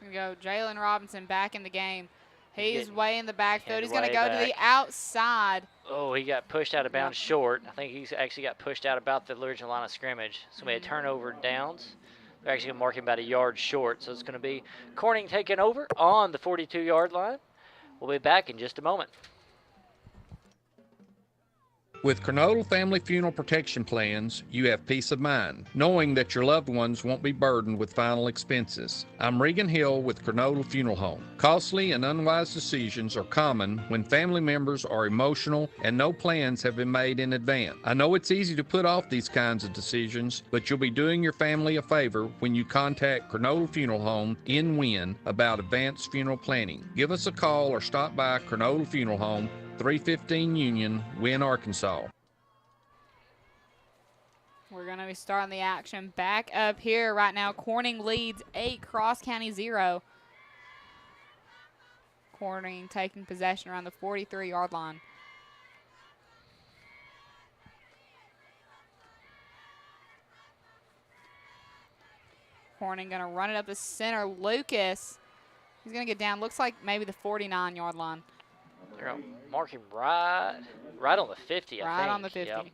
Going to go Jalen Robinson back in the game. He's way in the backfield. He's going to way go to the outside. Oh, he got pushed out of bounds short. I think he's actually got pushed out about the original line of scrimmage. So we had turnover downs. They're actually going to mark him about a yard short. So it's going to be Corning taking over on the 42-yard line. We'll be back in just a moment. With Kernodle Family Funeral Protection Plans, you have peace of mind, knowing that your loved ones won't be burdened with final expenses. I'm Regan Hill with Kernodle Funeral Home. Costly and unwise decisions are common when family members are emotional and no plans have been made in advance. I know it's easy to put off these kinds of decisions, but you'll be doing your family a favor when you contact Kernodle Funeral Home in Wynne about advanced funeral planning. Give us a call or stop by Kernodle Funeral Home, 315 Union, Wynne, Arkansas. We're going to be starting the action back up here right now. Corning leads 8, Cross County 0. Corning taking possession around the 43-yard line. Corning going to run it up the center. Lucas, he's going to get down. Looks like maybe the 49-yard line. They're going to mark him right on the 50, I think. Right on the 50. Yep.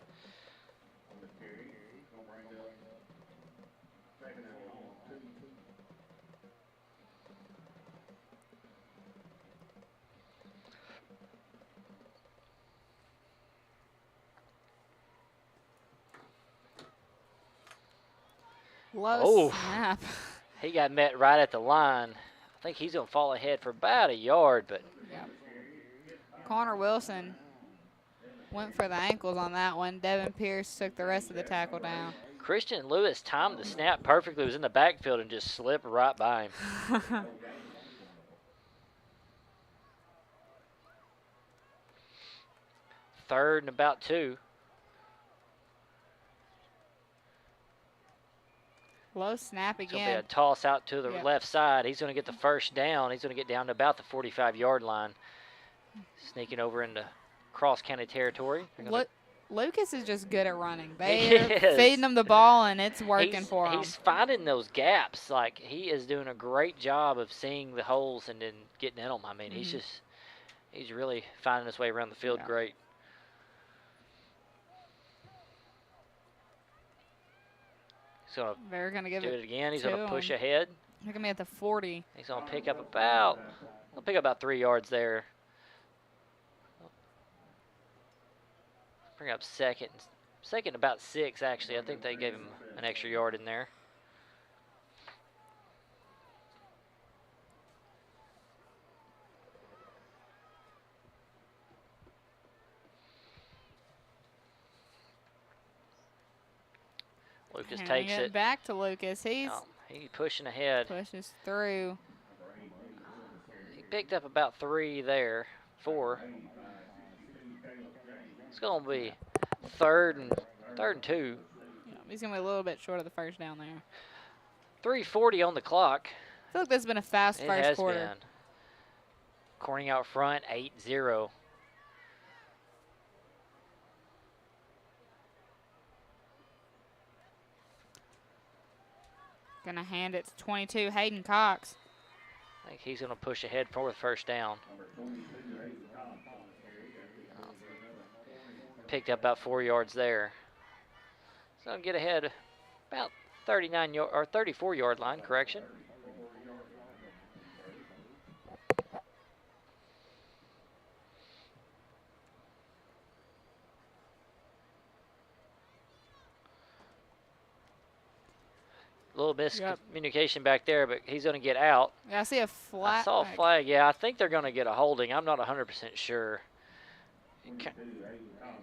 Low snap. He got met right at the line. I think he's going to fall ahead for about a yard, but. Yep. Connor Wilson went for the ankles on that one. Devin Pierce took the rest of the tackle down. Christian Lewis timed the snap perfectly. He was in the backfield and just slipped right by him. 3rd and about 2. Low snap again. It's going to be a toss out to the left side. He's going to get the first down. He's going to get down to about the 45-yard line. Sneaking over into Cross County territory. Lucas is just good at running. They're feeding him the ball, and it's working for him. He's finding those gaps. Like, he is doing a great job of seeing the holes and then getting in them. I mean, he's really finding his way around the field great. So they're going to give it again. He's going to push ahead. They're going to be at the 40. He's going to pick up about 3 yards there. Bring up second about 6, actually. I think they gave him an extra yard in there. Lucas takes it. Back to Lucas. He's pushing ahead. Pushes through. He picked up about 3 there. 4. It's going to be third and 2. Yeah, he's going to be a little bit short of the first down there. 3:40 on the clock. I feel like this has been a fast first quarter. Been. Corning out front, 8-0. Going to hand it to 22, Hayden Cox. I think he's going to push ahead for the first down. Picked up about 4 yards there. So I'll get ahead about 34-yard line, correction. A little miscommunication back there, but he's going to get out. Yeah, I see a flag. I saw a flag. Yeah, I think they're going to get a holding. I'm not 100% sure.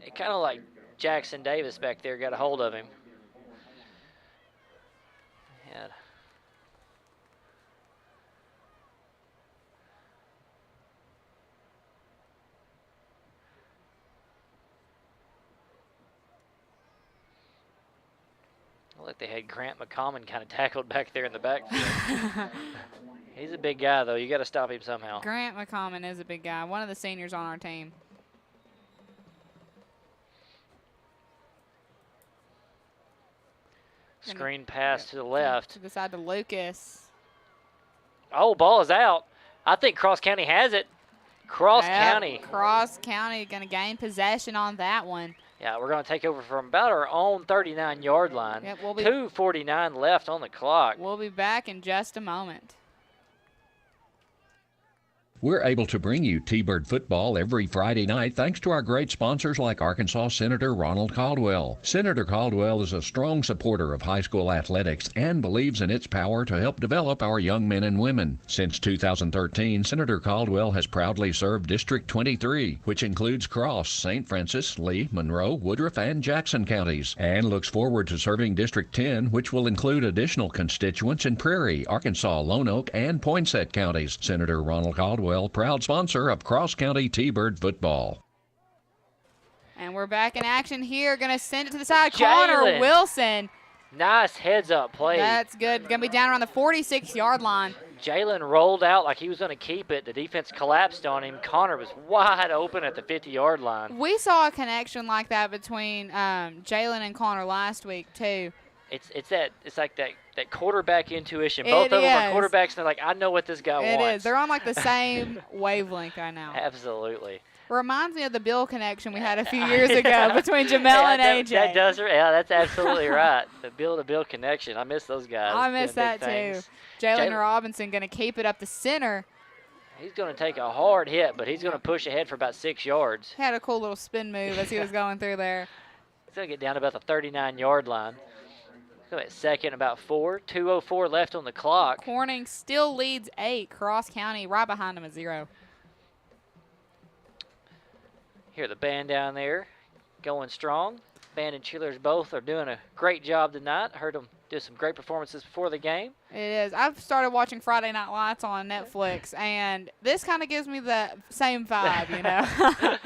It kind of like Jackson Davis back there got a hold of him. Yeah. Look, they had Grant McCommon kind of tackled back there in the backfield. He's a big guy, though. You got to stop him somehow. Grant McCommon is a big guy. One of the seniors on our team. Screen pass to the left. To the side to Lucas. Oh, ball is out. I think Cross County has it. Cross County. Cross County going to gain possession on that one. Yeah, we're going to take over from about our own 39-yard line. Yep, 2:49 left on the clock. We'll be back in just a moment. We're able to bring you T-Bird football every Friday night thanks to our great sponsors like Arkansas Senator Ronald Caldwell. Senator Caldwell is a strong supporter of high school athletics and believes in its power to help develop our young men and women. Since 2013, Senator Caldwell has proudly served District 23, which includes Cross, St. Francis, Lee, Monroe, Woodruff, and Jackson counties, and looks forward to serving District 10, which will include additional constituents in Prairie, Arkansas, Lone Oak, and Poinsett counties. Senator Ronald Caldwell, proud sponsor of Cross County T-Bird football. And we're back in action here. Going to send it to the side. Connor Wilson. Nice heads-up play. That's good. Going to be down around the 46-yard line. Jalen rolled out like he was going to keep it. The defense collapsed on him. Connor was wide open at the 50-yard line. We saw a connection like that between Jalen and Connor last week, too. It's like that quarterback intuition. Both of them are quarterbacks, and they're like, I know what this guy wants. It is. They're on like the same wavelength right now. Absolutely. Reminds me of the Bill connection we had a few years ago between Jamel and AJ. That does. Yeah, that's absolutely right. The Bill-to-Bill connection. I miss those guys. I miss that too. Jalen Robinson going to keep it up the center. He's going to take a hard hit, but he's going to push ahead for about 6 yards. He had a cool little spin move as he was going through there. He's going to get down to about the 39-yard line. At second, about 4. 2:04 left on the clock. Corning still leads 8. Cross County right behind him at 0. Hear the band down there going strong. Band and cheerleaders both are doing a great job tonight. I heard them do some great performances before the game. It is. I've started watching Friday Night Lights on Netflix, and this kind of gives me the same vibe, you know.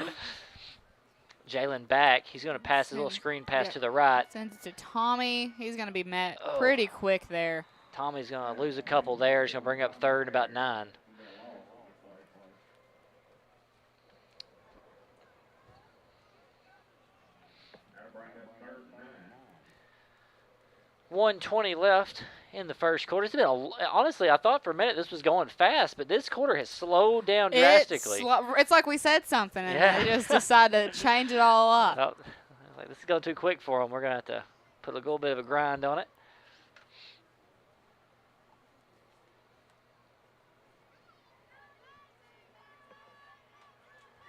Jalen back. He's going to pass his little screen pass to the right. Sends it to Tommy. He's going to be met pretty quick there. Tommy's going to lose a couple there. He's going to bring up third, about 9. $1:20 left in the first quarter. It's been honestly, I thought for a minute this was going fast, but this quarter has slowed down drastically. It's like we said something, and they just decided to change it all up. Oh, like, this is going too quick for them. We're going to have to put a little bit of a grind on it.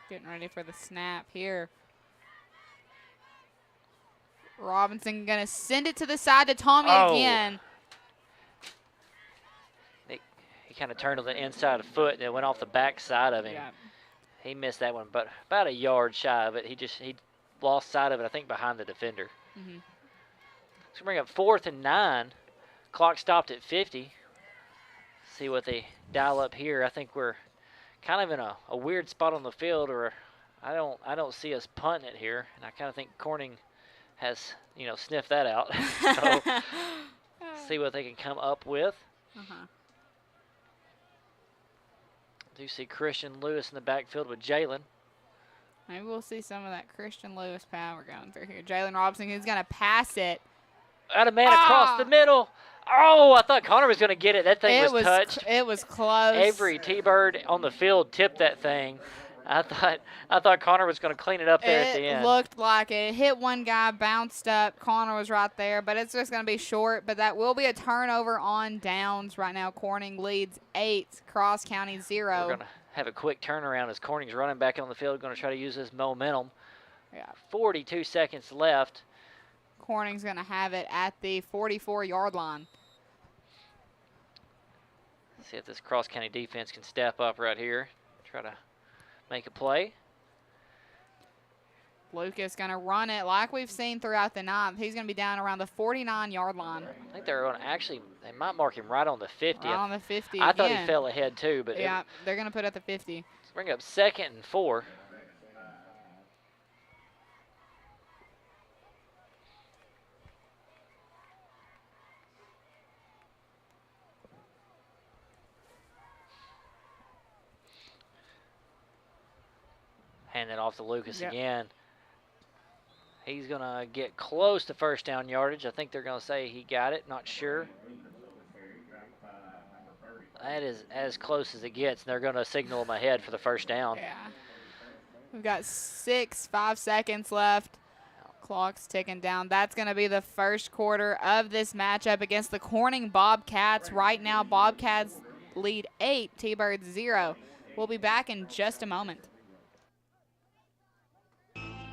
Getting ready for the snap here. Robinson going to send it to the side to Tommy again. He kind of turned on the inside of foot and it went off the back side of him. Yeah. He missed that one, but about a yard shy of it. He lost sight of it, I think, behind the defender. Mm-hmm. Let's bring up 4th and 9. Clock stopped at 50. See what they dial up here. I think we're kind of in a weird spot on the field, or I don't see us punting it here, and I kind of think Corning has, sniffed that out. So see what they can come up with. Do see Christian Lewis in the backfield with Jalen. Maybe we'll see some of that Christian Lewis power going through here. Jalen Robinson is going to pass it. Out of man across the middle. Oh, I thought Connor was going to get it. That thing was touched. It was close. Every T-Bird on the field tipped that thing. I thought Connor was going to clean it up there at the end. It looked like it. Hit one guy, bounced up. Connor was right there, but it's just going to be short. But that will be a turnover on downs right now. Corning leads 8, Cross County 0. We're going to have a quick turnaround as Corning's running back on the field, going to try to use his momentum. Yeah. 42 seconds left. Corning's going to have it at the 44-yard line. See if this Cross County defense can step up right here. Try to make a play. Lucas going to run it like we've seen throughout the ninth. He's going to be down around the 49-yard line. I think they're going to they might mark him right on the 50. Right on the 50 I thought he fell ahead too, but yeah, they're going to put at the 50. Let's bring up 2nd and 4. Hand it off to Lucas again. He's going to get close to first down yardage. I think they're going to say he got it. Not sure. That is as close as it gets, and they're going to signal them ahead for the first down. Yeah. We've got 5 seconds left. Clock's ticking down. That's going to be the first quarter of this matchup against the Corning Bobcats. Right now, Bobcats lead 8, T-Birds 0. We'll be back in just a moment.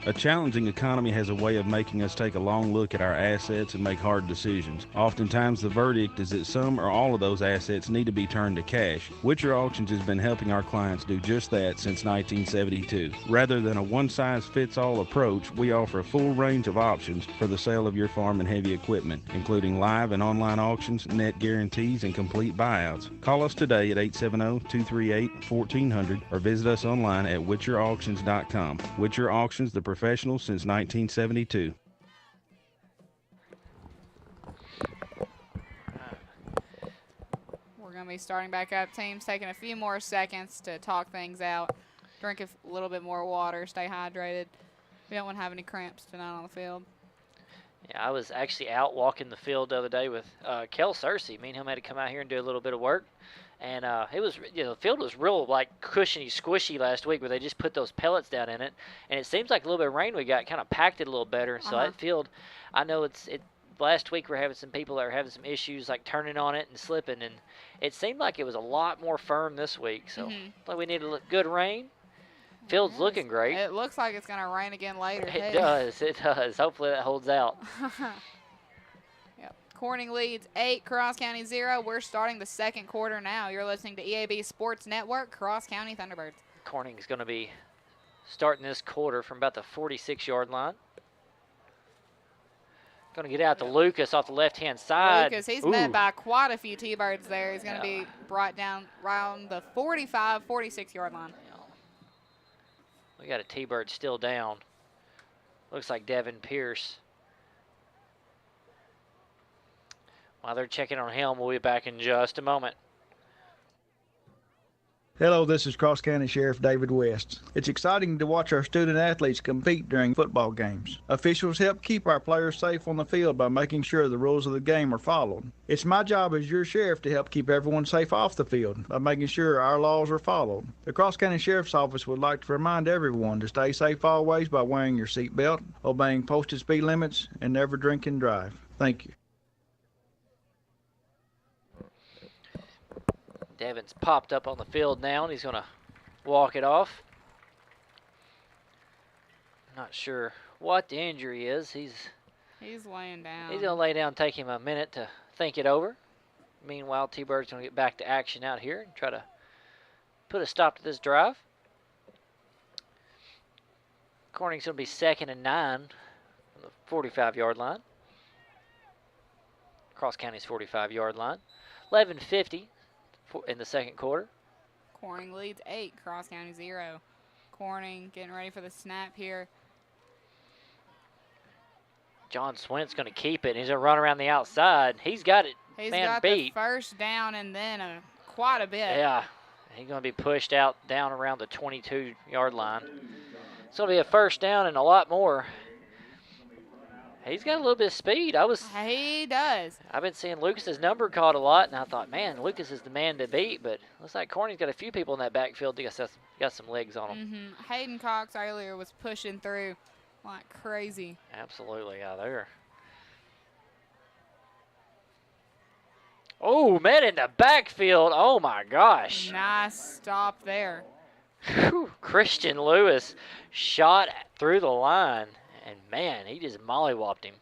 A challenging economy has a way of making us take a long look at our assets and make hard decisions. Oftentimes the verdict is that some or all of those assets need to be turned to cash. Witcher Auctions has been helping our clients do just that since 1972. Rather than a one-size-fits-all approach, we offer a full range of options for the sale of your farm and heavy equipment, including live and online auctions, net guarantees, and complete buyouts. Call us today at 870-238-1400 or visit us online at witcherauctions.com. Witcher Auctions, the professional since 1972. We're going to be starting back up. Team's taking a few more seconds to talk things out. Drink a little bit more water. Stay hydrated. We don't want to have any cramps tonight on the field. Yeah, I was actually out walking the field the other day with Kel Searcy. Me and him had to come out here and do a little bit of work. And it was, the field was real like cushiony, squishy last week where they just put those pellets down in it. And it seems like a little bit of rain we got kind of packed it a little better. So that field, I know last week we're having some people that are having some issues like turning on it and slipping. And it seemed like it was a lot more firm this week. So like we need a good rain. Field's looking great. It looks like it's going to rain again later. It does. It does. Hopefully that holds out. Corning leads 8, Cross County 0. We're starting the second quarter now. You're listening to EAB Sports Network, Cross County Thunderbirds. Corning's going to be starting this quarter from about the 46-yard line. Going to get out to Lucas off the left-hand side. Lucas, he's met by quite a few T-Birds there. He's going to be brought down around the 45, 46-yard line. We got a T-Bird still down. Looks like Devin Pierce. While they're checking on him, we'll be back in just a moment. Hello, this is Cross County Sheriff David West. It's exciting to watch our student athletes compete during football games. Officials help keep our players safe on the field by making sure the rules of the game are followed. It's my job as your sheriff to help keep everyone safe off the field by making sure our laws are followed. The Cross County Sheriff's Office would like to remind everyone to stay safe always by wearing your seatbelt, obeying posted speed limits, and never drink and drive. Thank you. Devin's popped up on the field now, and he's going to walk it off. Not sure what the injury is. He's laying down. He's going to lay down, take him a minute to think it over. Meanwhile, T-Bird's going to get back to action out here and try to put a stop to this drive. Corning's going to be 2nd and 9 on the 45-yard line. Cross County's 45-yard line. 11:50 in the second quarter. Corning leads 8, Cross County 0. Corning getting ready for the snap here. John Swint's going to keep it. He's going to run around the outside. He's got it. He's man got beat. the first down and then quite a bit. Yeah, he's going to be pushed out down around the 22-yard line. It's going to be a first down and a lot more. He's got a little bit of speed. He does. I've been seeing Lucas's number called a lot, and I thought, man, Lucas is the man to beat. But looks like Corning's got a few people in that backfield that got some legs on them. Hayden Cox earlier was pushing through like crazy. Absolutely, out there. Oh, man, in the backfield. Oh, my gosh. Nice stop there. Whew. Christian Lewis shot through the line. And, man, he just mollywopped him.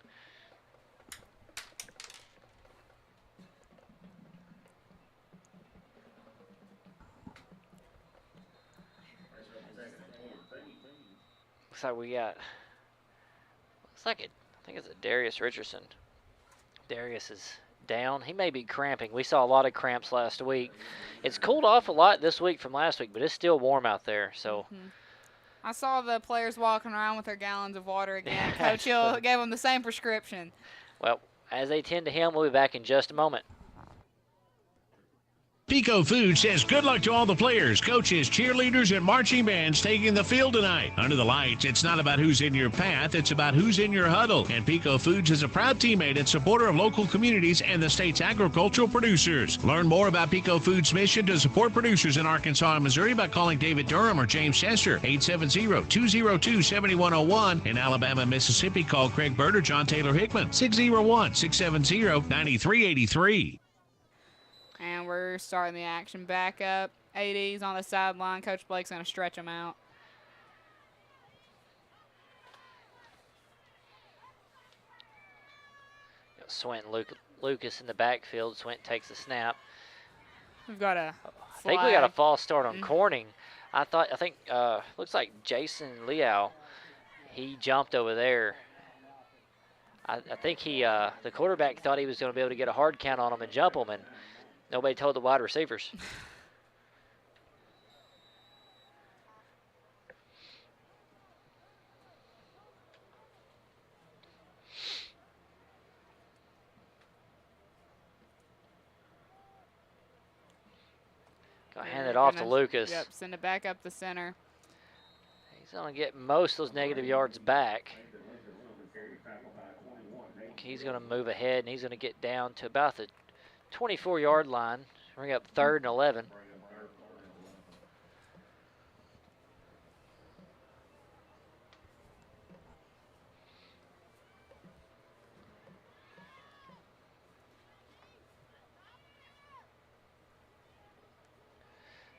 Looks like I think it's a Darius Richardson. Darius is down. He may be cramping. We saw a lot of cramps last week. It's cooled off a lot this week from last week, but it's still warm out there, so... I saw the players walking around with their gallons of water again. Coach Hill gave them the same prescription. Well, as they tend to him, we'll be back in just a moment. Pico Foods says good luck to all the players, coaches, cheerleaders, and marching bands taking the field tonight. Under the lights, it's not about who's in your path, it's about who's in your huddle. And Pico Foods is a proud teammate and supporter of local communities and the state's agricultural producers. Learn more about Pico Foods' mission to support producers in Arkansas and Missouri by calling David Durham or James Chester, 870-202-7101. In Alabama and Mississippi, call Craig Bird or John Taylor Hickman, 601-670-9383. And we're starting the action back up. AD's on the sideline. Coach Blake's going to stretch them out. Swinton Lucas in the backfield. Swinton takes the snap. We've got a I think we got a false start on Corning. Looks like Jason Liao, he jumped over there. I think the quarterback thought he was going to be able to get a hard count on him and jump him, and nobody told the wide receivers. Hand it off to Lucas. Yep, send it back up the center. He's going to get most of those negative yards back. He's going to move ahead, and he's going to get down to about the 24-yard line. Bring up 3rd and 11.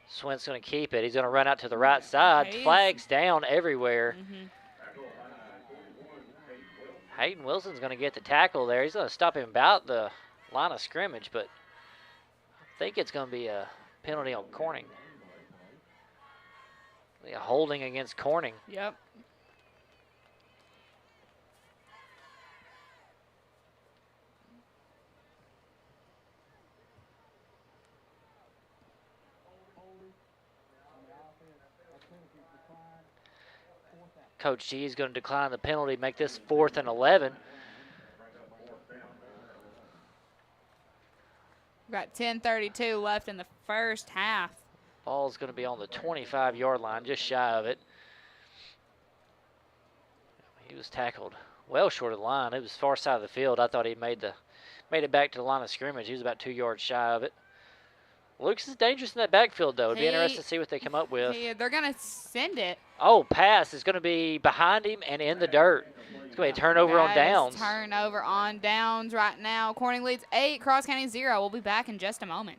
Swint's going to keep it. He's going to run out to the right side. Flags down everywhere. Hayden Wilson's going to get the tackle there. He's going to stop him about the line of scrimmage, but I think it's going to be a penalty on Corning. A holding against Corning. Yep. Coach G is going to decline the penalty, make this 4th and 11. We've got 10:32 left in the first half. Ball's going to be on the 25-yard line, just shy of it. He was tackled well short of the line. It was far side of the field. I thought he made it back to the line of scrimmage. He was about 2 yards shy of it. Lucas is dangerous in that backfield, though. It'd be interesting to see what they come up with. They're going to send it. Oh, pass is going to be behind him and in the dirt. It's going to be a turnover on downs. Turnover on downs right now. Corning leads 8, Cross County 0. We'll be back in just a moment.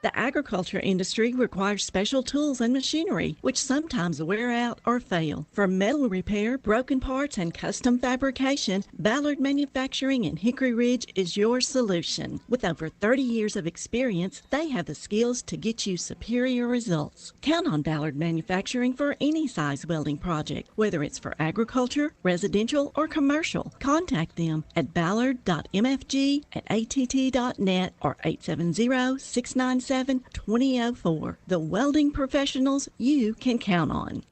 The agriculture industry requires special tools and machinery, which sometimes wear out or fail. For metal repair, broken parts, and custom fabrication, Ballard Manufacturing in Hickory Ridge is your solution. With over 30 years of experience, they have the skills to get you superior results. Count on Ballard Manufacturing for any size welding project, whether it's for agriculture, residential, or commercial. Contact them at ballard.mfg@att.net or 870-697-2004. The welding professionals you can count on.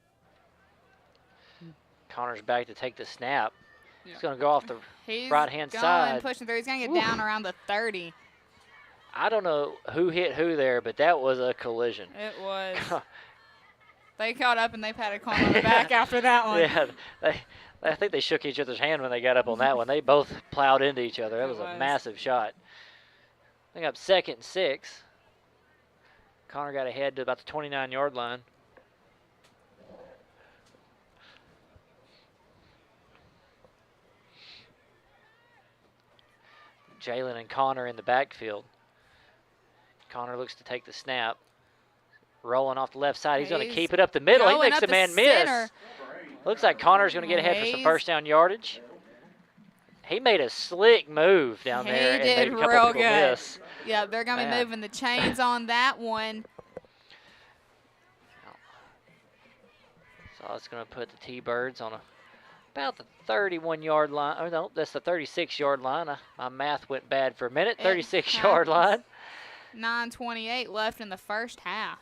Connor's back to take the snap. He's going to go off the right-hand side. Pushing through. He's going to get down around the 30. I don't know who hit who there, but that was a collision. It was. They caught up and they patted Connor on the back after that one. Yeah, I think they shook each other's hand when they got up on that one. They both plowed into each other. That was a massive shot. I think up 2nd and 6. Connor got ahead to about the 29-yard line. Jalen and Connor in the backfield. Connor looks to take the snap. Rolling off the left side. He's going to keep it up the middle. He makes the man miss. Looks like Connor's going to get ahead for some first down yardage. He made a slick move down there and made a couple people miss. Yeah, they're going to be moving the chains on that one. So it's going to put the T-Birds on about the 31-yard line. Oh, no, that's the 36-yard line. My math went bad for a minute. 36-yard line. 9:28 left in the first half.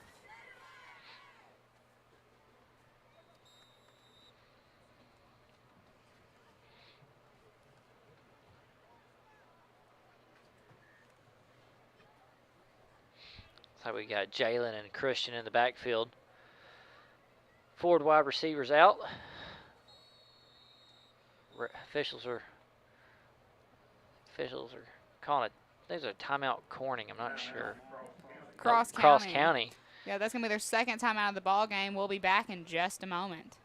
Looks like we got Jalen and Christian in the backfield. Forward wide receivers out. Officials are calling it. There's a timeout Corning. I'm not sure. Cross County. Cross County. Yeah, that's going to be their second time out of the ball game. We'll be back in just a moment.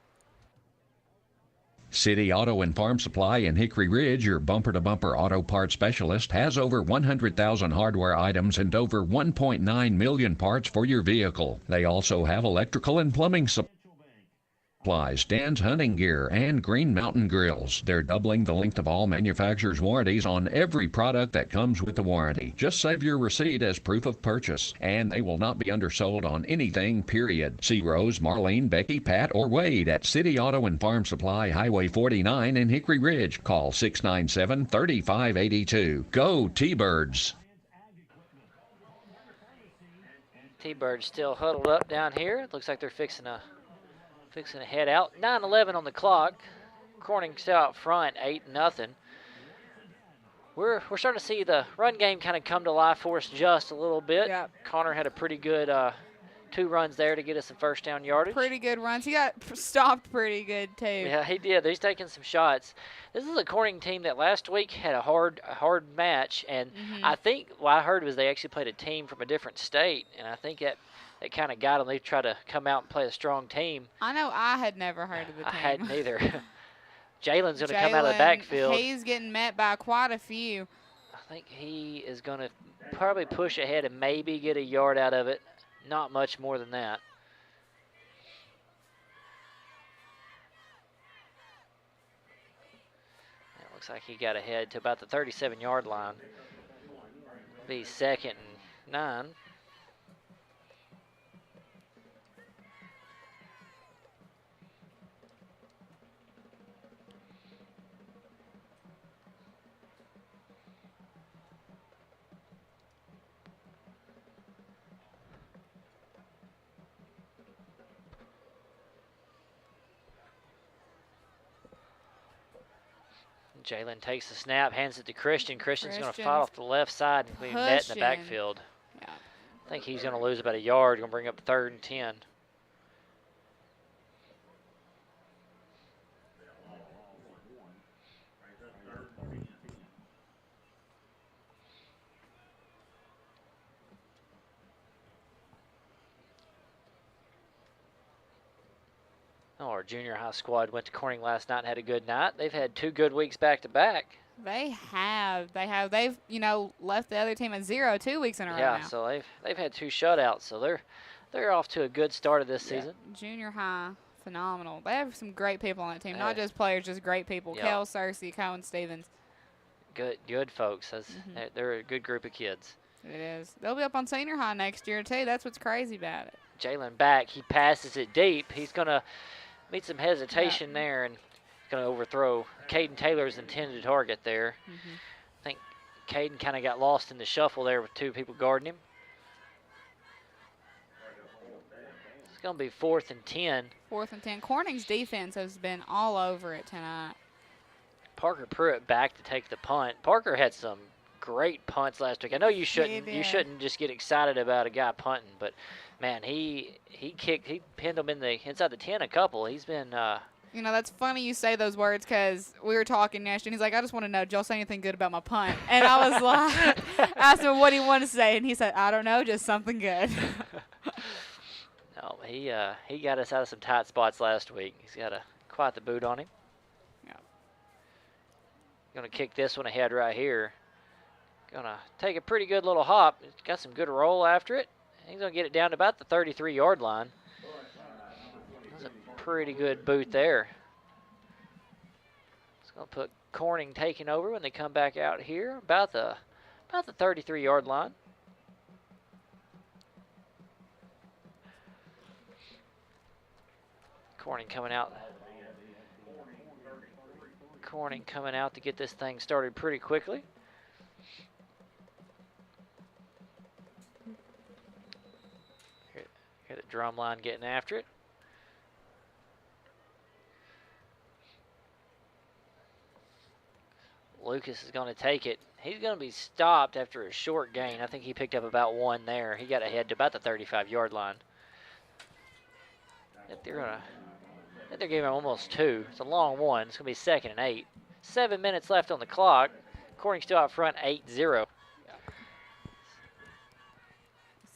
City Auto and Farm Supply in Hickory Ridge, your bumper-to-bumper auto parts specialist, has over 100,000 hardware items and over 1.9 million parts for your vehicle. They also have electrical and plumbing supplies, Dan's hunting gear, and Green Mountain grills. They're doubling the length of all manufacturers' warranties on every product that comes with the warranty. Just save your receipt as proof of purchase, and they will not be undersold on anything, period. See Rose, Marlene, Becky, Pat, or Wade at City Auto and Farm Supply, Highway 49 in Hickory Ridge. Call 697-3582. Go T-Birds! T-Birds still huddled up down here. Looks like they're fixing to head out. 9:11 on the clock. Corning still out front, 8-0. We're starting to see the run game kind of come to life for us just a little bit. Yep. Connor had a pretty good 2 runs there to get us some first down yardage. Pretty good runs. He got stopped pretty good, too. Yeah, he did. He's taking some shots. This is a Corning team that last week had a hard match, and I think what I heard was they actually played a team from a different state, and I think that kind of got them. They tried to come out and play a strong team. I know I had never heard of the team. I hadn't either. Jalen's going to come out of the backfield. He's getting met by quite a few. I think he is going to probably push ahead and maybe get a yard out of it. Not much more than that. It looks like he got ahead to about the 37-yard line. Be 2nd and 9. Jalen takes the snap, hands it to Christian. Christian's going to fight off the left side and be met in the backfield. Yeah. I think he's going to lose about a yard. Going to bring up 3rd and 10. Oh, our junior high squad went to Corning last night and had a good night. They've had 2 good weeks back to back. They have. They've, left the other team at 0 2 weeks in a row now. Yeah, so they've had 2 shutouts, so they're off to a good start of this season. Junior high, phenomenal. They have some great people on that team. Not just players, just great people. Kel, Cersei, Cohen, Stevens. Good folks. They're a good group of kids. It is. They'll be up on senior high next year, too. That's what's crazy about it. Jalen back. He passes it deep. He's going to meet some hesitation there and going to overthrow. Caden Taylor's intended target there. I think Caden kind of got lost in the shuffle there with 2 people guarding him. It's going to be 4th and 10. 4th and 10. Corning's defense has been all over it tonight. Parker Pruitt back to take the punt. Parker had some great punts last week. I know you shouldn't just get excited about a guy punting, but man, he pinned him inside the 10 a couple. He's been that's funny you say those words because we were talking yesterday, and he's like, I just want to know, Joel, say anything good about my punt. And I was like, asked him what he wanted to say, and he said, I don't know, just something good. No, he got us out of some tight spots last week. He's got quite the boot on him. Yeah. Going to kick this one ahead right here. Going to take a pretty good little hop. It's got some good roll after it. He's going to get it down to about the 33-yard line. That's a pretty good boot there. It's going to put Corning taking over when they come back out here about the 33-yard line. Corning coming out to get this thing started pretty quickly. Hear the drum line getting after it. Lucas is going to take it. He's going to be stopped after a short gain. I think he picked up about 1 there. He got ahead to about the 35-yard line. They're giving him almost 2. It's a long one. It's going to be 2nd and 8. 7 minutes left on the clock. Corning still out front 8-0.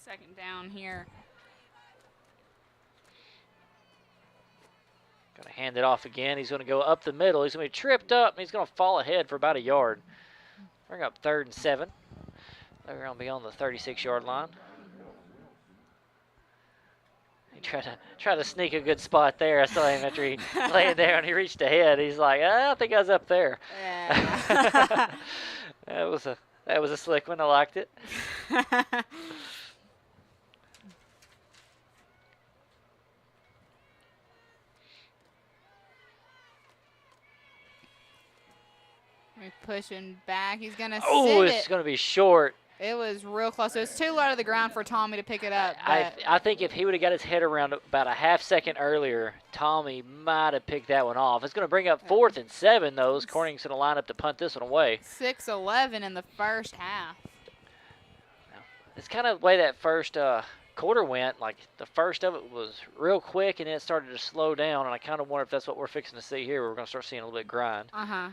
Second down here. Going to hand it off again. He's going to go up the middle. He's going to be tripped up, and he's going to fall ahead for about a yard. Bring up 3rd and 7. They're going to be on the 36-yard line. He tried to sneak a good spot there. I saw him after he laid there and he reached ahead. He's like, I think I was up there. Yeah. that was a slick one. I liked it. He's pushing back. He's going to Oh, send it's it. going to be short. It was real close. It was too low to the ground for Tommy to pick it up. I think if he would have got his head around about a half second earlier, Tommy might have picked that one off. It's going to bring up 4th and 7, though. Corning's going to line up to punt this one away. 6-11 in the first half. It's kind of the way that first quarter went. Like, the first of it was real quick, and then it started to slow down, and I kind of wonder if that's what we're fixing to see here. We're going to start seeing a little bit of grind. Uh-huh.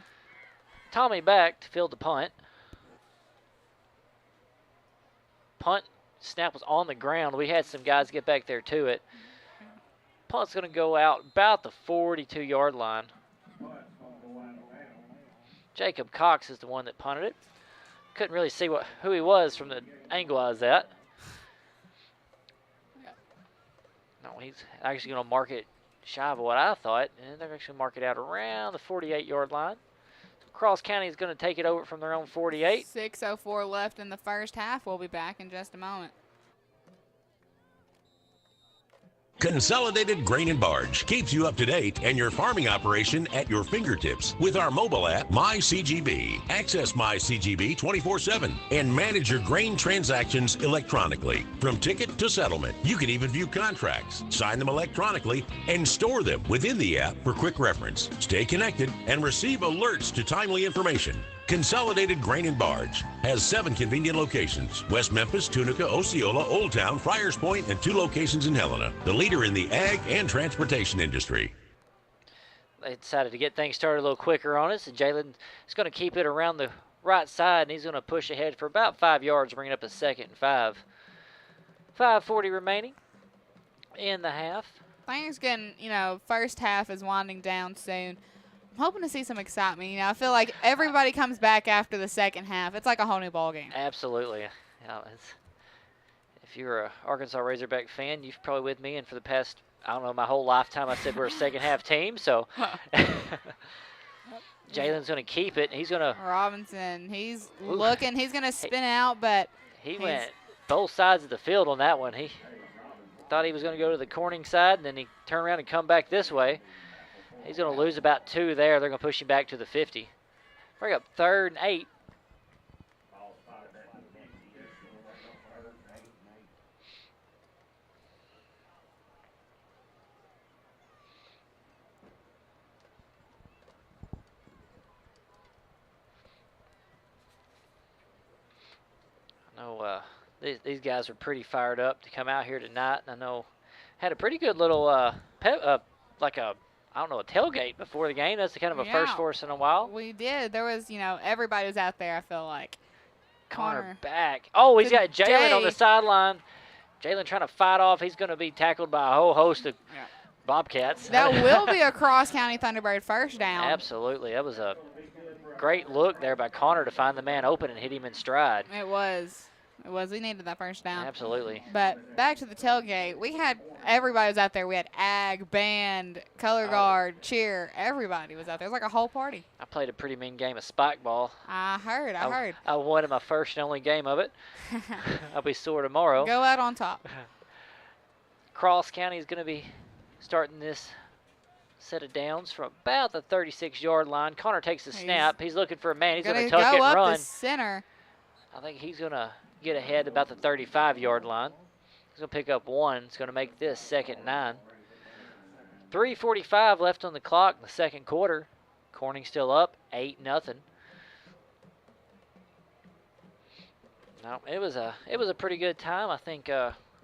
Tommy back to field the punt. Punt snap was on the ground. We had some guys get back there to it. Punt's going to go out about the 42-yard line. Jacob Cox is the one that punted it. Couldn't really see who he was from the angle I was at. No, he's actually going to mark it shy of what I thought, and they're actually going to mark it out around the 48-yard line. Cross County is going to take it over from their own 48. 6:04 left in the first half. We'll be back in just a moment. Consolidated Grain and Barge keeps you up to date and your farming operation at your fingertips with our mobile app, MyCGB. Access MyCGB 24/7 and manage your grain transactions electronically. From ticket to settlement, you can even view contracts, sign them electronically, and store them within the app for quick reference. Stay connected and receive alerts to timely information. Consolidated Grain and Barge has 7 convenient locations: West Memphis, Tunica, Osceola, Old Town, Friars Point, and 2 locations in Helena. The leader in the ag and transportation industry. They decided to get things started a little quicker on us, and Jalen is going to keep it around the right side, and he's going to push ahead for about 5 yards, bringing up a 2nd and 5. 5:40 remaining in the half. Things getting, first half is winding down soon. I'm hoping to see some excitement. I feel like everybody comes back after the second half. It's like a whole new ball game. Absolutely. If you're an Arkansas Razorback fan, you're probably with me. And for the past, I don't know, my whole lifetime, I said we're a second half team. So Jalen's going to keep it. He's going to. Robinson, he's looking. He's going to spin out, but. He went both sides of the field on that one. He thought he was going to go to the Corning side, and then he turned around and come back this way. He's going to lose about 2 there. They're going to push him back to the 50. Bring up 3rd and 8. I know these guys are pretty fired up to come out here tonight. And I know had a pretty good little I don't know, a tailgate before the game. That's kind of a first for us in a while. We did. There was, everybody was out there, I feel like. Connor back. Oh, he's got Jalen on the sideline. Jalen trying to fight off. He's going to be tackled by a whole host of Bobcats. That will be a Cross County Thunderbird first down. Absolutely. That was a great look there by Connor to find the man open and hit him in stride. It was. We needed that first down. Absolutely. But back to the tailgate. Everybody was out there. We had ag, band, color guard, cheer. Everybody was out there. It was like a whole party. I played a pretty mean game of spike ball. I heard. I won in my first and only game of it. I'll be sore tomorrow. Go out on top. Cross County is going to be starting this set of downs from about the 36-yard line. Connor takes the snap. He's looking for a man. He's going to tuck it and run. Go up the center. I think he's going to get ahead about the 35-yard line. He's going to pick up 1. It's going to make this 2nd and 9. 3:45 left on the clock in the second quarter. Corning still up 8-0. No, it was a pretty good time. I think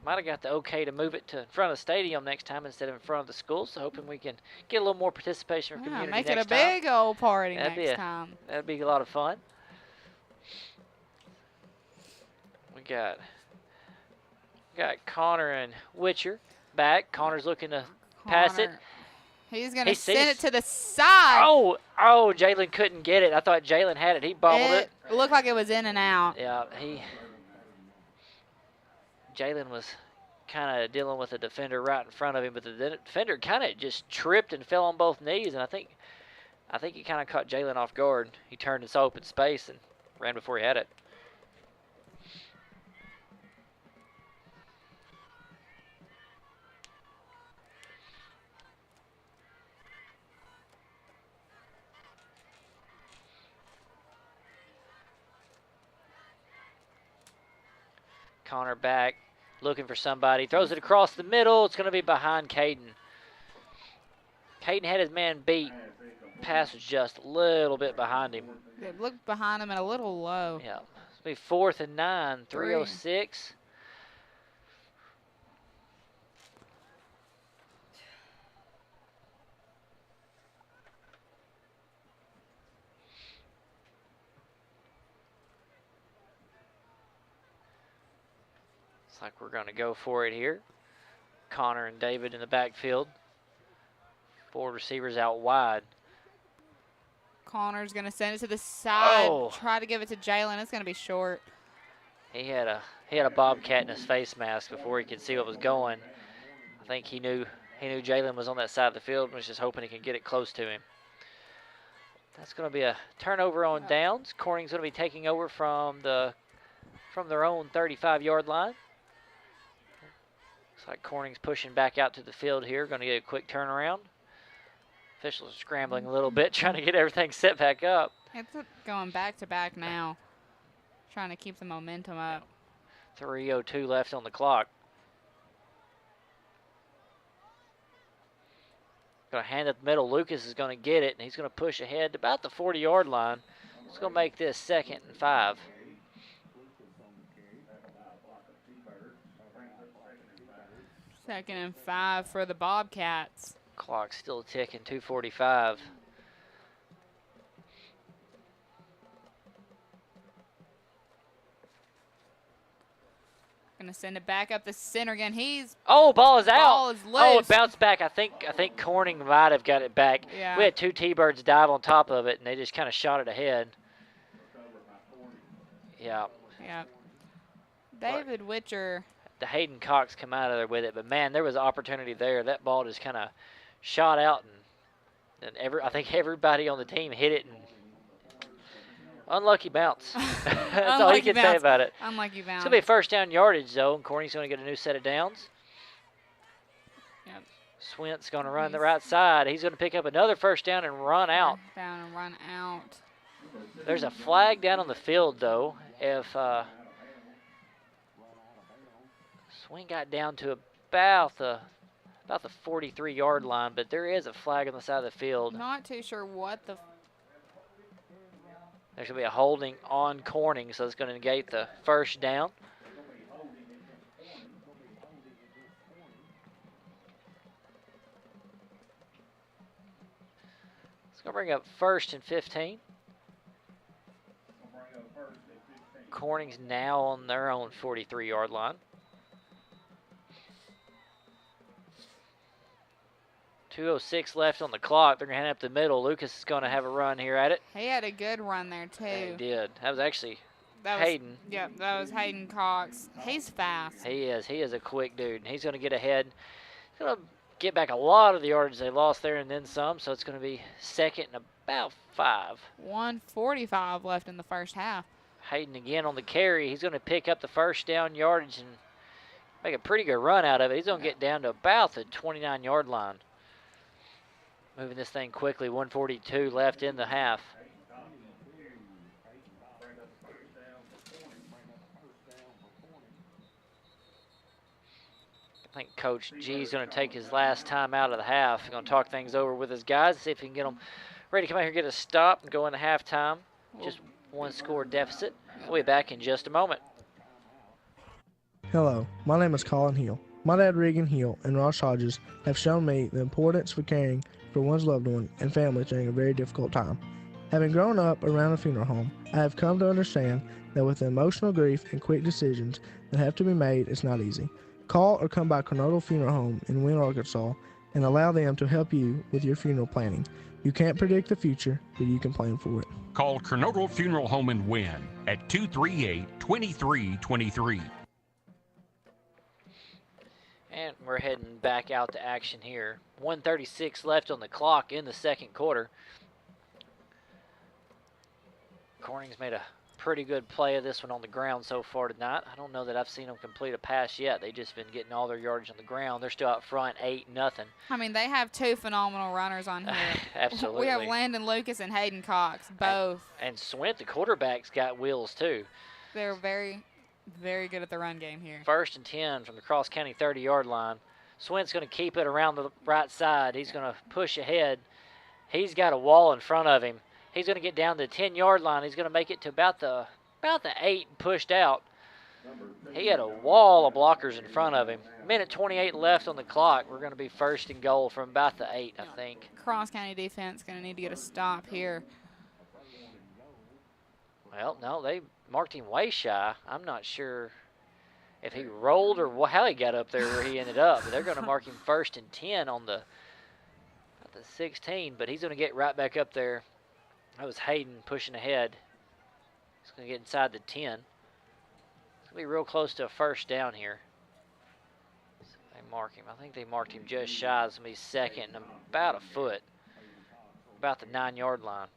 might have got the okay to move it to in front of the stadium next time instead of in front of the school. So hoping we can get a little more participation from Yeah, community make it a next time. big old party That'd be next time. That'd be a lot of fun. We got Connor and Witcher back. Connor's looking to pass it. Connor, he's going to He send sees- it to the side. Oh, Jalen couldn't get it. I thought Jalen had it. He bobbled it. It looked like it was in and out. Yeah, Jalen was kind of dealing with a defender right in front of him, but the defender kind of just tripped and fell on both knees, and I think he kind of caught Jalen off guard. He turned into open space and ran before he had it. Connor back, looking for somebody. Throws it across the middle. It's going to be behind Caden. Caden had his man beat. Pass was just a little bit behind him. It looked behind him and a little low. Yeah. It's going to be 4th and 9, 3:06. Looks like we're going to go for it here. Connor and David in the backfield. 4 receivers out wide. Connor's going to send it to the side. Oh. Try to give it to Jalen. It's going to be short. He had a bobcat in his face mask before he could see what was going. I think he knew Jalen was on that side of the field and was just hoping he could get it close to him. That's going to be a turnover on downs. Corning's going to be taking over from their own 35-yard line. Looks like Corning's pushing back out to the field here. Going to get a quick turnaround. Officials are scrambling a little bit, trying to get everything set back up. It's going back to back now. Trying to keep the momentum up. 3:02 left on the clock. Going to hand it the middle. Lucas is going to get it, and he's going to push ahead to about the 40-yard line. It's going to make this 2nd and 5. Second and 5 for the Bobcats. Clock still ticking, 2:45. Gonna send it back up the center again. Ball is out. Ball is Oh, it loose. bounced back. I think Corning might have got it back. Yeah. We had 2 T-Birds dive on top of it, and they just kind of shot it ahead. Yeah. Yeah. David Witcher. The Hayden Cox come out of there with it, but man, there was opportunity there. That ball just kind of shot out, and I think everybody on the team hit it, and unlucky bounce. That's all you can say about it. Unlucky bounce. It's going to be a first down yardage, though, and Corning's going to get a new set of downs. Yep. Swint's going to run the right side. He's going to pick up another first down and run out. Down and run out. There's a flag down on the field, though. If Swing got down to about the 43-yard line, but there is a flag on the side of the field. Not too sure what the. There's going to be a holding on Corning, so it's going to negate the first down. It's going to bring up 1st and 15. Corning's now on their own 43-yard line. 2:06 left on the clock. They're going to hand it up the middle. Lucas is going to have a run here at it. He had a good run there too. Yeah, he did. That was actually That Hayden. Yep, that was Hayden Cox. He's fast. He is. He is a quick dude. And he's going to get ahead. He's going to get back a lot of the yardage they lost there and then some. So it's going to be 2nd and about 5. 1:45 left in the first half. Hayden again on the carry. He's going to pick up the first down yardage and make a pretty good run out of it. He's going to get down to about the 29-yard line. Moving this thing quickly, 1:42 left in the half. I think Coach G is going to take his last time out of the half. He's going to talk things over with his guys, see if he can get them ready to come out here and get a stop and go into halftime. Just 1 score deficit. We'll be back in just a moment. Hello, my name is Colin Hill. My dad Regan Hill and Ross Hodges have shown me the importance for caring for one's loved one and family during a very difficult time. Having grown up around a funeral home, I have come to understand that with emotional grief and quick decisions that have to be made, it's not easy. Call or come by Coronado Funeral Home in Wynne, Arkansas, and allow them to help you with your funeral planning. You can't predict the future, but you can plan for it. Call Coronado Funeral Home in Wynne at 238-2323. And we're heading back out to action here. 1:36 left on the clock in the second quarter. Corning's made a pretty good play of this one on the ground so far tonight. I don't know that I've seen them complete a pass yet. They've just been getting all their yardage on the ground. They're still out front 8-0. I mean, they have two phenomenal runners on here. Absolutely. We have Landon Lucas and Hayden Cox, both. And Swint, the quarterback's got wheels too. They're very, very good at the run game here. 1st and 10 from the Cross County 30-yard line. Swint's going to keep it around the right side. He's going to push ahead. He's got a wall in front of him. He's going to get down to the 10-yard line. He's going to make it to about the 8 and pushed out. He had a wall of blockers in front of him. Minute 28 left on the clock. We're going to be 1st and goal from about the 8, I think. Cross County defense going to need to get a stop here. Well, no, they marked him way shy. I'm not sure if he rolled or how he got up there where he ended up. But they're going to mark him 1st and 10 on the 16, but he's going to get right back up there. That was Hayden pushing ahead. He's going to get inside the 10. It's going to be real close to a 1st down here. So they mark him. I think they marked him just shy. It's going to be 2nd and about a foot. About the 9-yard line.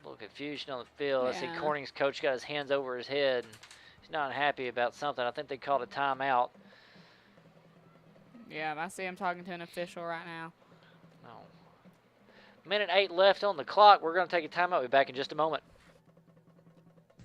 A little confusion on the field. I see Corning's coach got his hands over his head. He's not happy about something. I think they called a timeout. Yeah, I see him talking to an official right now. No. Minute 8 left on the clock. We're going to take a timeout. We'll be back in just a moment.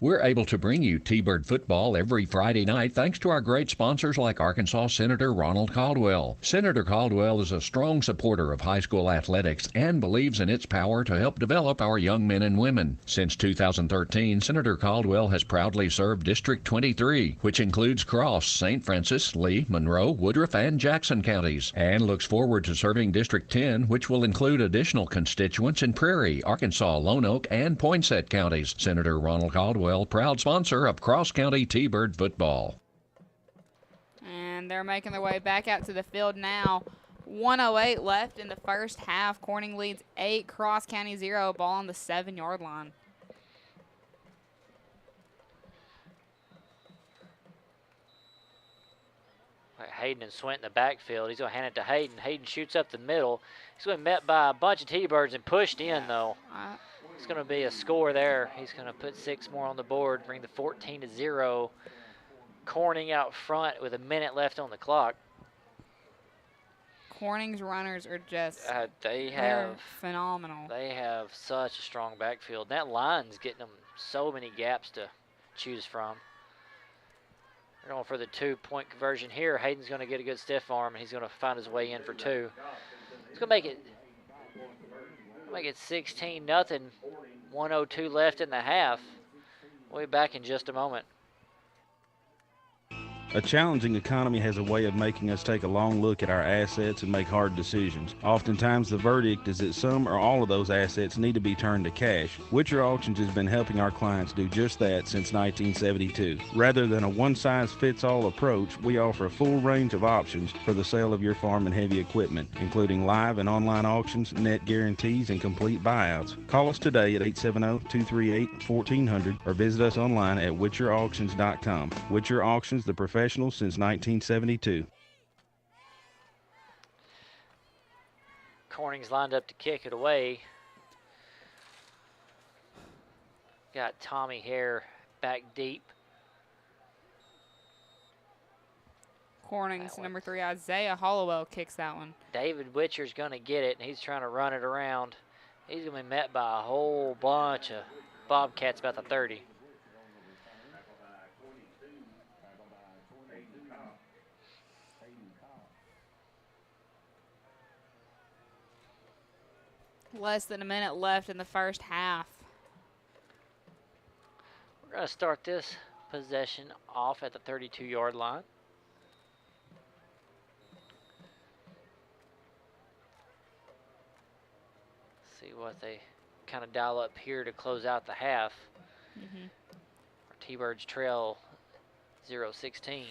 We're able to bring you T-Bird football every Friday night thanks to our great sponsors like Arkansas Senator Ronald Caldwell. Senator Caldwell is a strong supporter of high school athletics and believes in its power to help develop our young men and women. Since 2013, Senator Caldwell has proudly served District 23, which includes Cross, St. Francis, Lee, Monroe, Woodruff, and Jackson counties, and looks forward to serving District 10, which will include additional constituents in Prairie, Arkansas, Lone Oak, and Poinsett counties. Senator Ronald Caldwell, proud sponsor of Cross County T-Bird football. And they're making their way back out to the field now. 1:08 left in the first half. Corning leads 8, Cross County 0. Ball on the 7-yard line. Hayden and Swint in the backfield. He's going to hand it to Hayden. Hayden shoots up the middle. He's going to be met by a bunch of T-Birds and pushed in, though. It's going to be a score there. He's going to put 6 more on the board, bring the 14-0. Corning out front with a minute left on the clock. Corning's runners are just they're phenomenal. They have such a strong backfield. That line's getting them so many gaps to choose from. They're going for the 2-point conversion here. Hayden's going to get a good stiff arm, and he's going to find his way in for 2. He's going to make it 16-0. 1:02 left in the half. We'll be back in just a moment. A challenging economy has a way of making us take a long look at our assets and make hard decisions. Oftentimes the verdict is that some or all of those assets need to be turned to cash. Witcher Auctions has been helping our clients do just that since 1972. Rather than a one-size-fits-all approach, we offer a full range of options for the sale of your farm and heavy equipment, including live and online auctions, net guarantees, and complete buyouts. Call us today at 870-238-1400 or visit us online at witcherauctions.com. Witcher Auctions, the professional since 1972. Corning's lined up to kick it away. Got Tommy Hare back deep. Corning's number 3, Isaiah Hollowell, kicks that one. David Witcher's going to get it, and he's trying to run it around. He's going to be met by a whole bunch of Bobcats about the 30. Less than a minute left in the first half. We're going to start this possession off at the 32-yard line. See what they kind of dial up here to close out the half. Our T-Birds trail 0-16.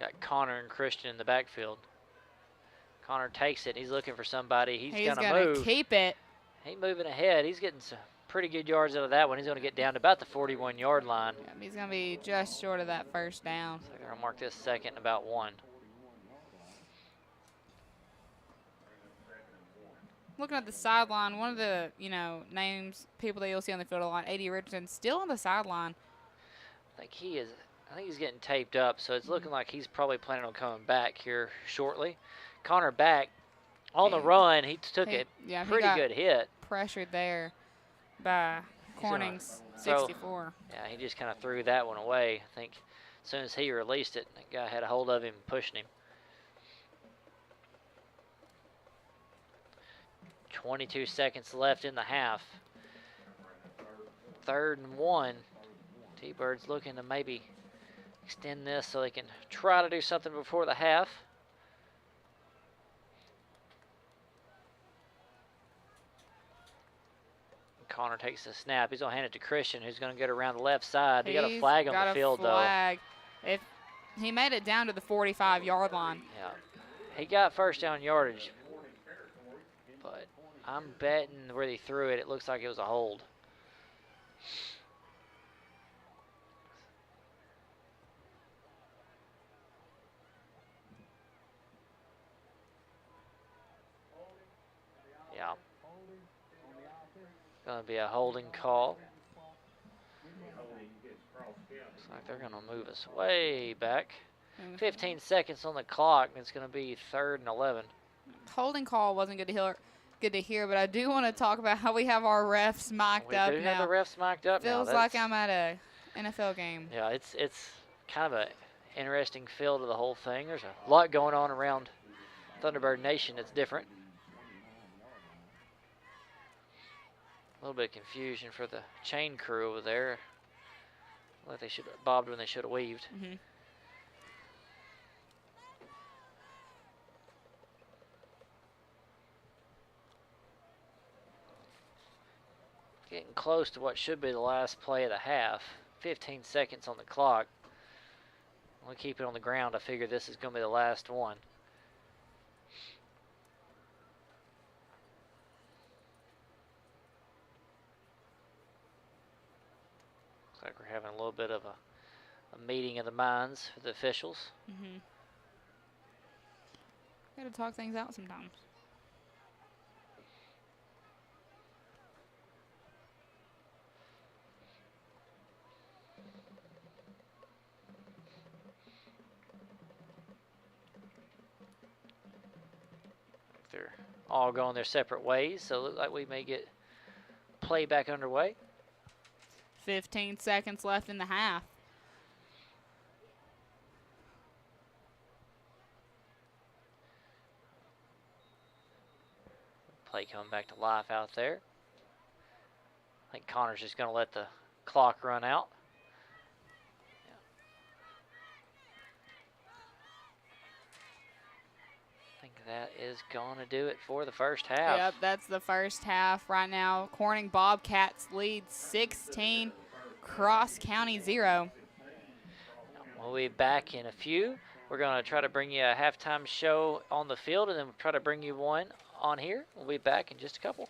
Got Connor and Christian in the backfield. Connor takes it. He's looking for somebody. He's going to move. Keep it. He's moving ahead. He's getting some pretty good yards out of that one. He's going to get down to about the 41-yard line. Yeah, he's going to be just short of that first down. So they're going to mark this second and about 1. Looking at the sideline, one of the, names, people that you'll see on the field a lot, A.D. Richardson, still on the sideline. I think he's getting taped up, so it's looking like he's probably planning on coming back here shortly. Connor back on the run. He took a pretty good hit. Pressured there by Corning's 64. Yeah, he just kind of threw that one away. I think as soon as he released it, the guy had a hold of him, pushing him. 22 seconds left in the half. 3rd and 1. T-Birds looking to maybe extend this so they can try to do something before the half. Connor takes the snap. He's going to hand it to Christian, who's going to get around the left side. He got a flag on the field, though. If he made it down to the 45-yard line. Yeah, he got first down yardage, but I'm betting where he threw it, it looks like it was a hold. Yeah. Going to be a holding call. Looks like they're going to move us way back. 15 seconds on the clock, and it's going to be 3rd and 11. Holding call wasn't good to hear, but I do want to talk about how we have our refs mic'd up now. We do have the refs mic'd up now. Feels like I'm at a NFL game. Yeah, it's kind of an interesting feel to the whole thing. There's a lot going on around Thunderbird Nation that's different. A little bit of confusion for the chain crew over there. Like they should have bobbed when they should have weaved. Getting close to what should be the last play of the half. 15 seconds on the clock. I'm going to keep it on the ground. I figure this is going to be the last one. Looks like we're having a little bit of a meeting of the minds for the officials. Got to talk things out sometimes. They're all going their separate ways, so it looks like we may get play back underway. 15 seconds left in the half. Play coming back to life out there. I think Connor's just going to let the clock run out. That is going to do it for the first half. Yep, that's the first half right now. Corning Bobcats lead 16, Cross County 0. We'll be back in a few. We're going to try to bring you a halftime show on the field, and then we'll try to bring you one on here. We'll be back in just a couple.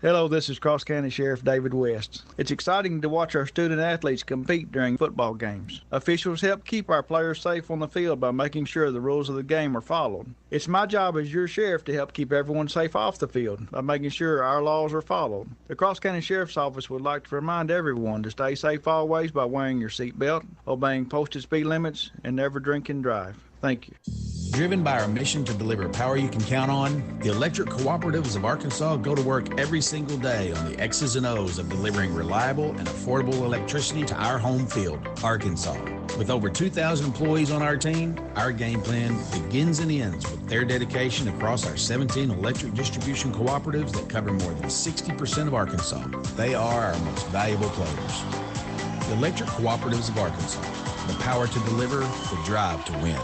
Hello, this is Cross County Sheriff David West. It's exciting to watch our student athletes compete during football games. Officials help keep our players safe on the field by making sure the rules of the game are followed. It's my job as your sheriff to help keep everyone safe off the field by making sure our laws are followed. The Cross County Sheriff's Office would like to remind everyone to stay safe always by wearing your seatbelt, obeying posted speed limits, and never drink and drive. Thank you. Driven by our mission to deliver power you can count on, the Electric Cooperatives of Arkansas go to work every single day on the X's and O's of delivering reliable and affordable electricity to our home field, Arkansas. With over 2,000 employees on our team, our game plan begins and ends with their dedication across our 17 electric distribution cooperatives that cover more than 60% of Arkansas. They are our most valuable players. The Electric Cooperatives of Arkansas. The power to deliver, the drive to win.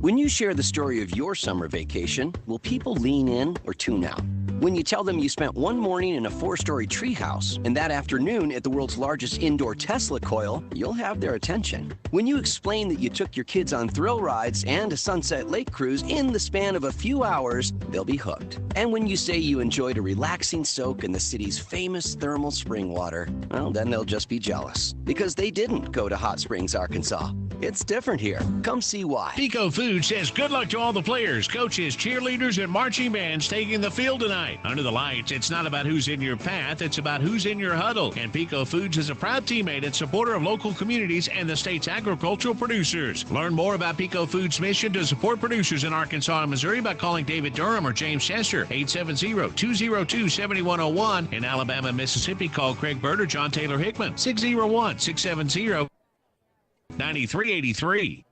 When you share the story of your summer vacation, will people lean in or tune out? When you tell them you spent one morning in a 4-story treehouse and that afternoon at the world's largest indoor Tesla coil, you'll have their attention. When you explain that you took your kids on thrill rides and a Sunset Lake cruise in the span of a few hours, they'll be hooked. And when you say you enjoyed a relaxing soak in the city's famous thermal spring water, well, then they'll just be jealous. Because they didn't go to Hot Springs, Arkansas. It's different here. Come see why. Pico Foods says good luck to all the players, coaches, cheerleaders, and marching bands taking the field tonight. Under the lights, it's not about who's in your path, it's about who's in your huddle. And Pico Foods is a proud teammate and supporter of local communities and the state's agricultural producers. Learn more about Pico Foods' mission to support producers in Arkansas and Missouri by calling David Durham or James Chester, 870-202-7101. In Alabama and Mississippi, call Craig Bird or John Taylor Hickman, 601-670-9383.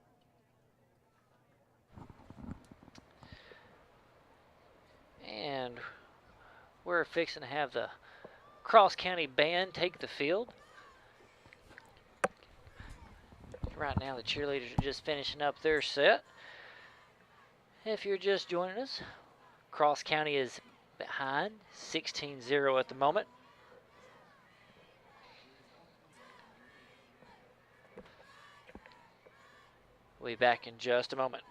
And we're fixing to have the Cross County Band take the field. Right now, the cheerleaders are just finishing up their set. If you're just joining us, Cross County is behind 16-0 at the moment. We'll be back in just a moment.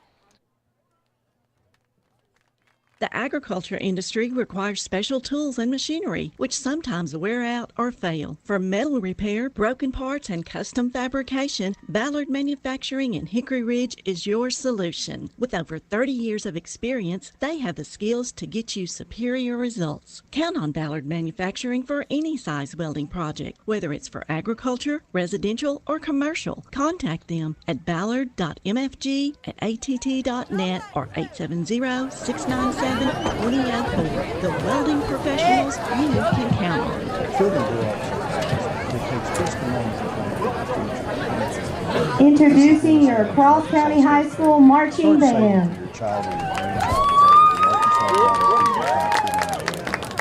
The agriculture industry requires special tools and machinery, which sometimes wear out or fail. For metal repair, broken parts, and custom fabrication, Ballard Manufacturing in Hickory Ridge is your solution. With over 30 years of experience, they have the skills to get you superior results. Count on Ballard Manufacturing for any size welding project, whether it's for agriculture, residential, or commercial. Contact them at ballard.mfg@att.net or 870-697-2004. The welding professionals you can count on. Introducing your Cross County High School marching band.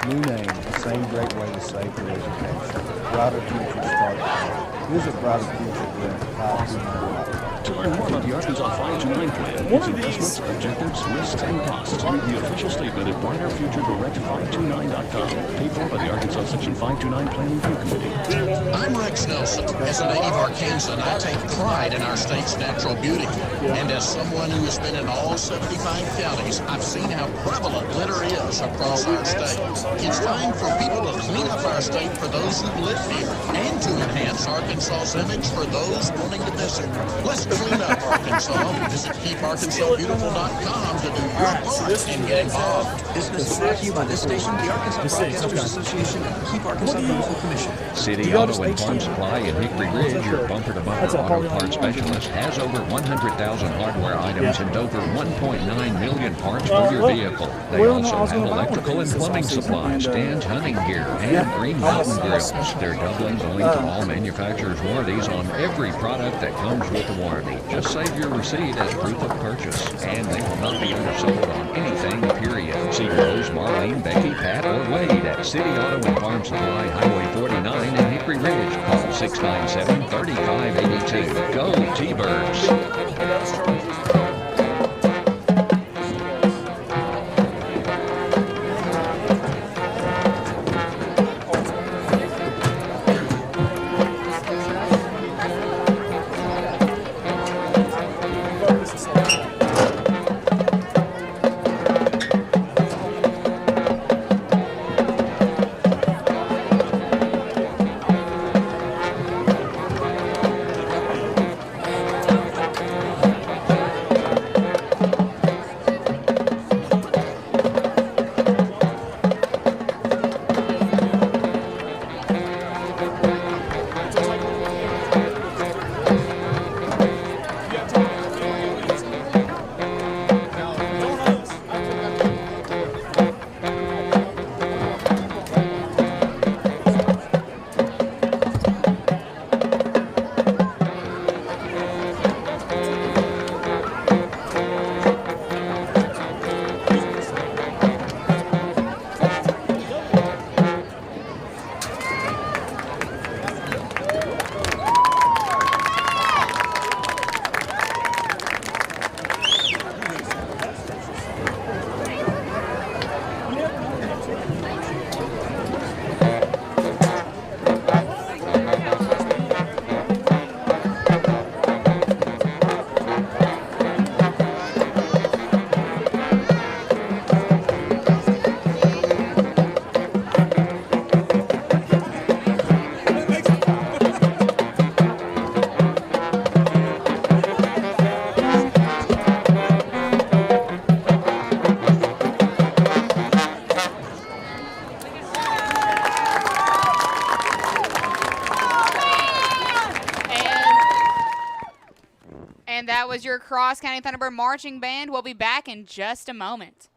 New name, the same great way to save your education. Brighter Future starts. Visit Brighter Future with 529. To learn more about the Arkansas 529 plan, its investments, objectives, risks, and costs, read the official statement at brighterfuturedirect529.com. Paid for by the Arkansas Section 529 Planning Review Committee. I'm Rex Nelson. As a native Arkansan, I take pride in our state's natural beauty. And as someone who has been in all 75 counties, I've seen how prevalent litter is across our state. It's time for people to clean up our state for those who live here and to enhance Arkansas's image for those wanting to visit. Let's clean up Arkansas. Visit KeepArkansasBeautiful.com to do your part and get involved. This message brought to you by this station, the Arkansas Broadcasters Association, and Keep Arkansas Beautiful Commission. City Auto and Farm Supply in Hickory Ridge, your bumper-to-bumper auto parts specialist, has over 100,000 hardware items and over 1.9 million parts for your vehicle. They also have electrical and plumbing supplies, stands, hunting gear, and Green Mountain grills. They're doubling the length of all manufacturers' warranties on every product that comes with the warranty. Just save your receipt as proof of purchase, and they will not be undersold on anything, period. See Rose, Marlene, Becky, Pat, or Wade at City Auto and Farm Supply, Highway 49 in Hickory Ridge. Call 697-3582. Go T-Birds! Cross County Thunderbird Marching Band. We'll be back in just a moment.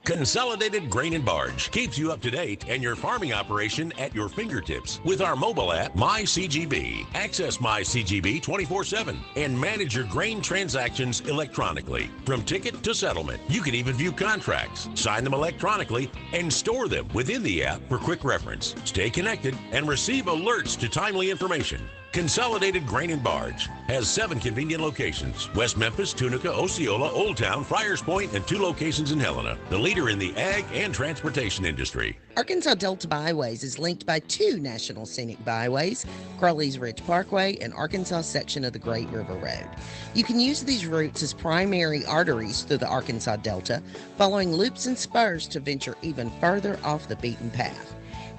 Consolidated Grain and Barge keeps you up to date and your farming operation at your fingertips with our mobile app, MyCGB. Access MyCGB 24/7 and manage your grain transactions electronically. From ticket to settlement, you can even view contracts, sign them electronically, and store them within the app for quick reference. Stay connected and receive alerts to timely information. Consolidated Grain and Barge has 7 convenient locations: West Memphis, Tunica, Osceola, Old Town, Friars Point, and 2 locations in Helena, the leader in the ag and transportation industry. Arkansas Delta Byways is linked by 2 national scenic byways, Crowley's Ridge Parkway and Arkansas section of the Great River Road. You can use these routes as primary arteries through the Arkansas Delta, following loops and spurs to venture even further off the beaten path.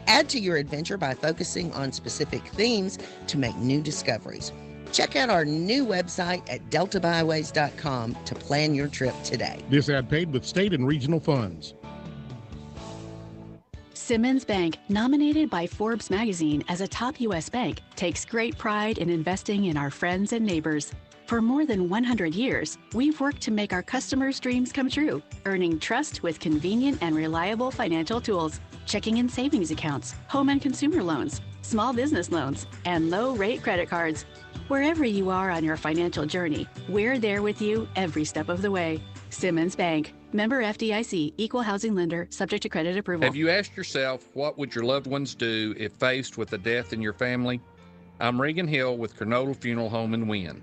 Add to your adventure by focusing on specific themes to make new discoveries. Check out our new website at deltabyways.com to plan your trip today. This ad paid with state and regional funds. Simmons Bank, nominated by Forbes magazine as a top U.S. bank, takes great pride in investing in our friends and neighbors. For more than 100 years, we've worked to make our customers' dreams come true, earning trust with convenient and reliable financial tools, checking and savings accounts, home and consumer loans, small business loans, and low-rate credit cards. Wherever you are on your financial journey, we're there with you every step of the way. Simmons Bank, member FDIC, equal housing lender, subject to credit approval. Have you asked yourself, what would your loved ones do if faced with a death in your family? I'm Regan Hill with Kernodle Funeral Home in Wynne.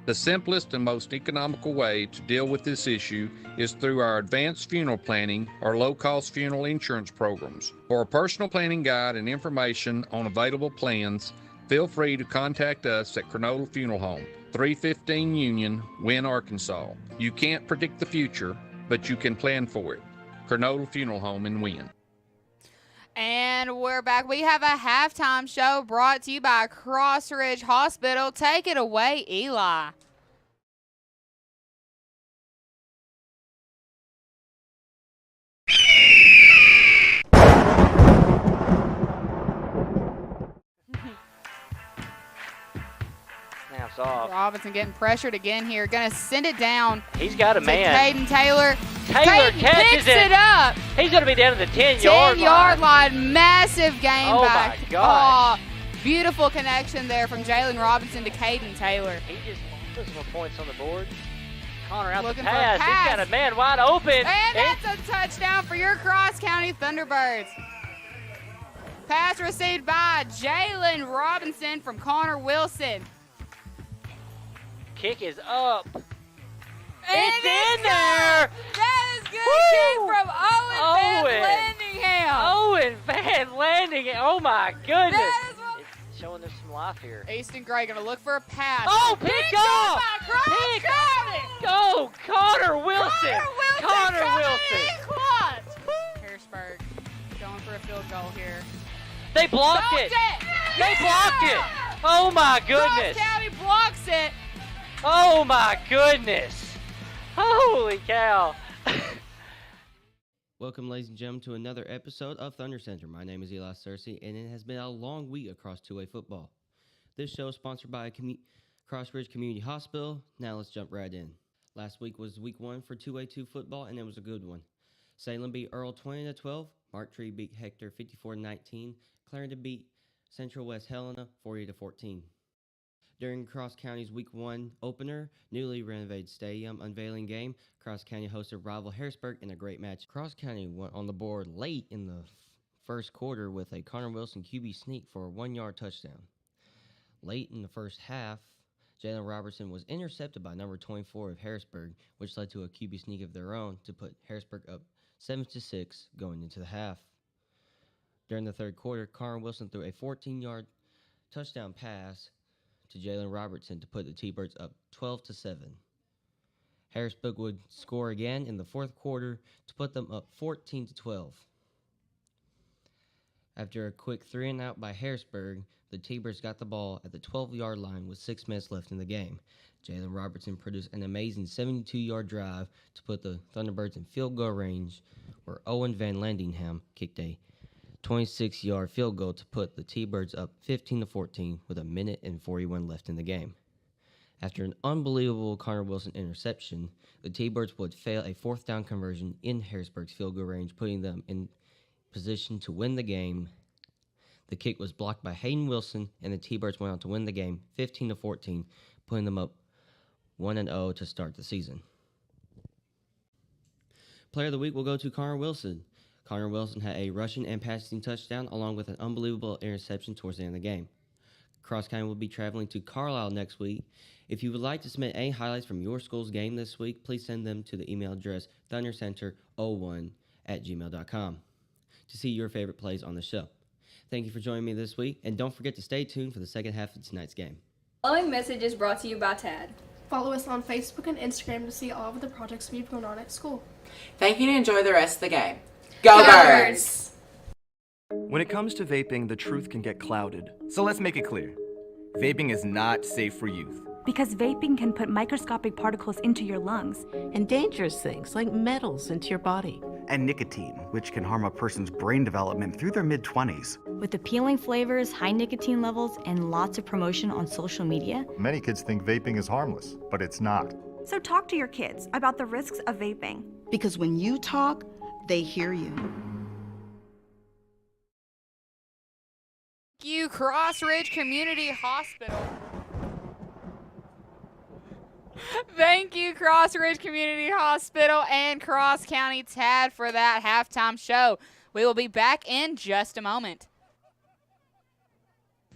The simplest and most economical way to deal with this issue is through our advanced funeral planning or low-cost funeral insurance programs. For a personal planning guide and information on available plans, feel free to contact us at Kernodle Funeral Home, 315 Union, Wynne, Arkansas. You can't predict the future, but you can plan for it. Kernodle Funeral Home in Wynne. And we're back. We have a halftime show brought to you by Cross Ridge Hospital. Take it away, Eli. Snaps off. Robinson getting pressured again here. Going to send it down. He's got a to man. Caden Taylor. Taylor Caden catches picks it up. He's going to be down to the 10-yard 10-yard line. Massive game back. Oh, my gosh. Oh, beautiful connection there from Jalen Robinson to Caden Taylor. He just put some more points on the board. Connor out Looking the for a pass. pass. He's got a man wide open. And that's a touchdown for your Cross County Thunderbirds. Pass received by Jalen Robinson from Connor Wilson. Kick is up. It's in there. That is good kick from Owen Van Landingham. Owen Van Landingham. Oh, my goodness. It's showing there's some life here. Easton Gray going to look for a pass. Oh, pick up. Pick up. Go, Connor Wilson. Connor Wilson. Clutch. Harrisburg going for a field goal here. They blocked it. They blocked it. Oh, my goodness. Cross County blocks it. Oh, my goodness. Holy cow. Welcome, ladies and gentlemen, to another episode of Thunder Center. My name is Eli Searcy, and it has been a long week across 2A football. This show is sponsored by Cross Ridge Community Hospital. Now let's jump right in. Last week was week 1 for 2A2 football, and it was a good one. Salem beat Earl 20-12. Mark Tree beat Hector 54-19. Clarendon beat Central West Helena 40-14. During Cross County's Week 1 opener, newly renovated stadium unveiling game, Cross County hosted rival Harrisburg in a great match. Cross County went on the board late in the first quarter with a Connor Wilson QB sneak for a 1-yard touchdown. Late in the first half, Jalen Robertson was intercepted by number 24 of Harrisburg, which led to a QB sneak of their own to put Harrisburg up 7-6 going into the half. During the third quarter, Connor Wilson threw a 14-yard touchdown pass to Jalen Robertson to put the T-Birds up 12-7. Harrisburg would score again in the fourth quarter to put them up 14-12. After a quick 3-and-out by Harrisburg, the T-Birds got the ball at the 12-yard line with 6 minutes left in the game. Jalen Robertson produced an amazing 72-yard drive to put the Thunderbirds in field goal range, where Owen Van Landingham kicked a 26-yard field goal to put the T-Birds up 15-14 with a minute and 41 left in the game. After an unbelievable Connor Wilson interception, the T-Birds would fail a fourth down conversion in Harrisburg's field goal range, putting them in position to win the game. The kick was blocked by Hayden Wilson, and the T-Birds went on to win the game 15-14, putting them up 1-0 to start the season. Player of the week will go to Connor Wilson. Connor Wilson had a rushing and passing touchdown along with an unbelievable interception towards the end of the game. Cross County will be traveling to Carlisle next week. If you would like to submit any highlights from your school's game this week, please send them to the email address thundercenter01@gmail.com to see your favorite plays on the show. Thank you for joining me this week, and don't forget to stay tuned for the second half of tonight's game. The following message is brought to you by TAD. Follow us on Facebook and Instagram to see all of the projects we've going on at school. Thank you and enjoy the rest of the game. Go Birds! When it comes to vaping, the truth can get clouded. So let's make it clear. Vaping is not safe for youth. Because vaping can put microscopic particles into your lungs. And dangerous things like metals into your body. And nicotine, which can harm a person's brain development through their mid-20s. With appealing flavors, high nicotine levels, and lots of promotion on social media. Many kids think vaping is harmless, but it's not. So talk to your kids about the risks of vaping. Because when you talk, they hear you. Thank you, Cross Ridge Community Hospital. Thank you, Cross Ridge Community Hospital and Cross County TAD for that halftime show. We will be back in just a moment.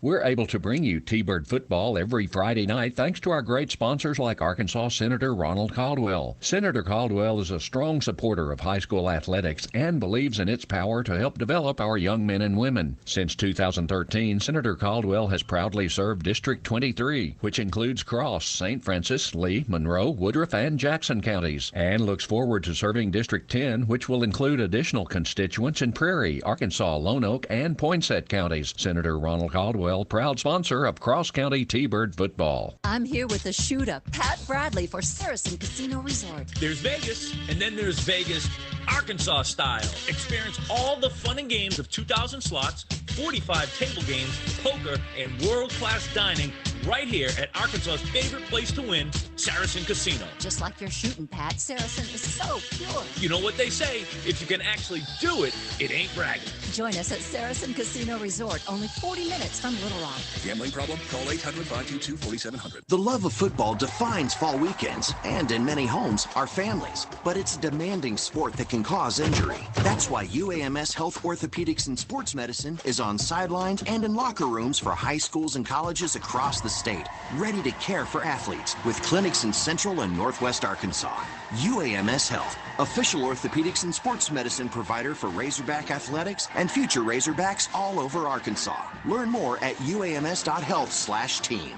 We're able to bring you T-Bird football every Friday night thanks to our great sponsors like Arkansas Senator Ronald Caldwell. Senator Caldwell is a strong supporter of high school athletics and believes in its power to help develop our young men and women. Since 2013, Senator Caldwell has proudly served District 23, which includes Cross, St. Francis, Lee, Monroe, Woodruff, and Jackson counties, and looks forward to serving District 10, which will include additional constituents in Prairie, Arkansas, Lone Oak, and Poinsett counties. Senator Ronald Caldwell, proud sponsor of Cross County T-Bird football. I'm here with the shooter, Pat Bradley, for Saracen Casino Resort. There's Vegas, and then there's Vegas Arkansas style. Experience all the fun and games of 2,000 slots, 45 table games, poker, and world-class dining right here at Arkansas's favorite place to win, Saracen Casino. Just like you're shooting, Pat, Saracen is so pure. You know what they say, if you can actually do it, it ain't bragging. Join us at Saracen Casino Resort, only 40 minutes from Little Rock. Gambling problem? Call 800-522-4700. The love of football defines fall weekends, and in many homes, our families. But it's a demanding sport that can cause injury. That's why UAMS Health Orthopedics and Sports Medicine is on sidelines and in locker rooms for high schools and colleges across the state, ready to care for athletes with clinics in Central and Northwest Arkansas. UAMS Health, official orthopedics and sports medicine provider for Razorback athletics and future Razorbacks all over Arkansas. Learn more at uams.health/team.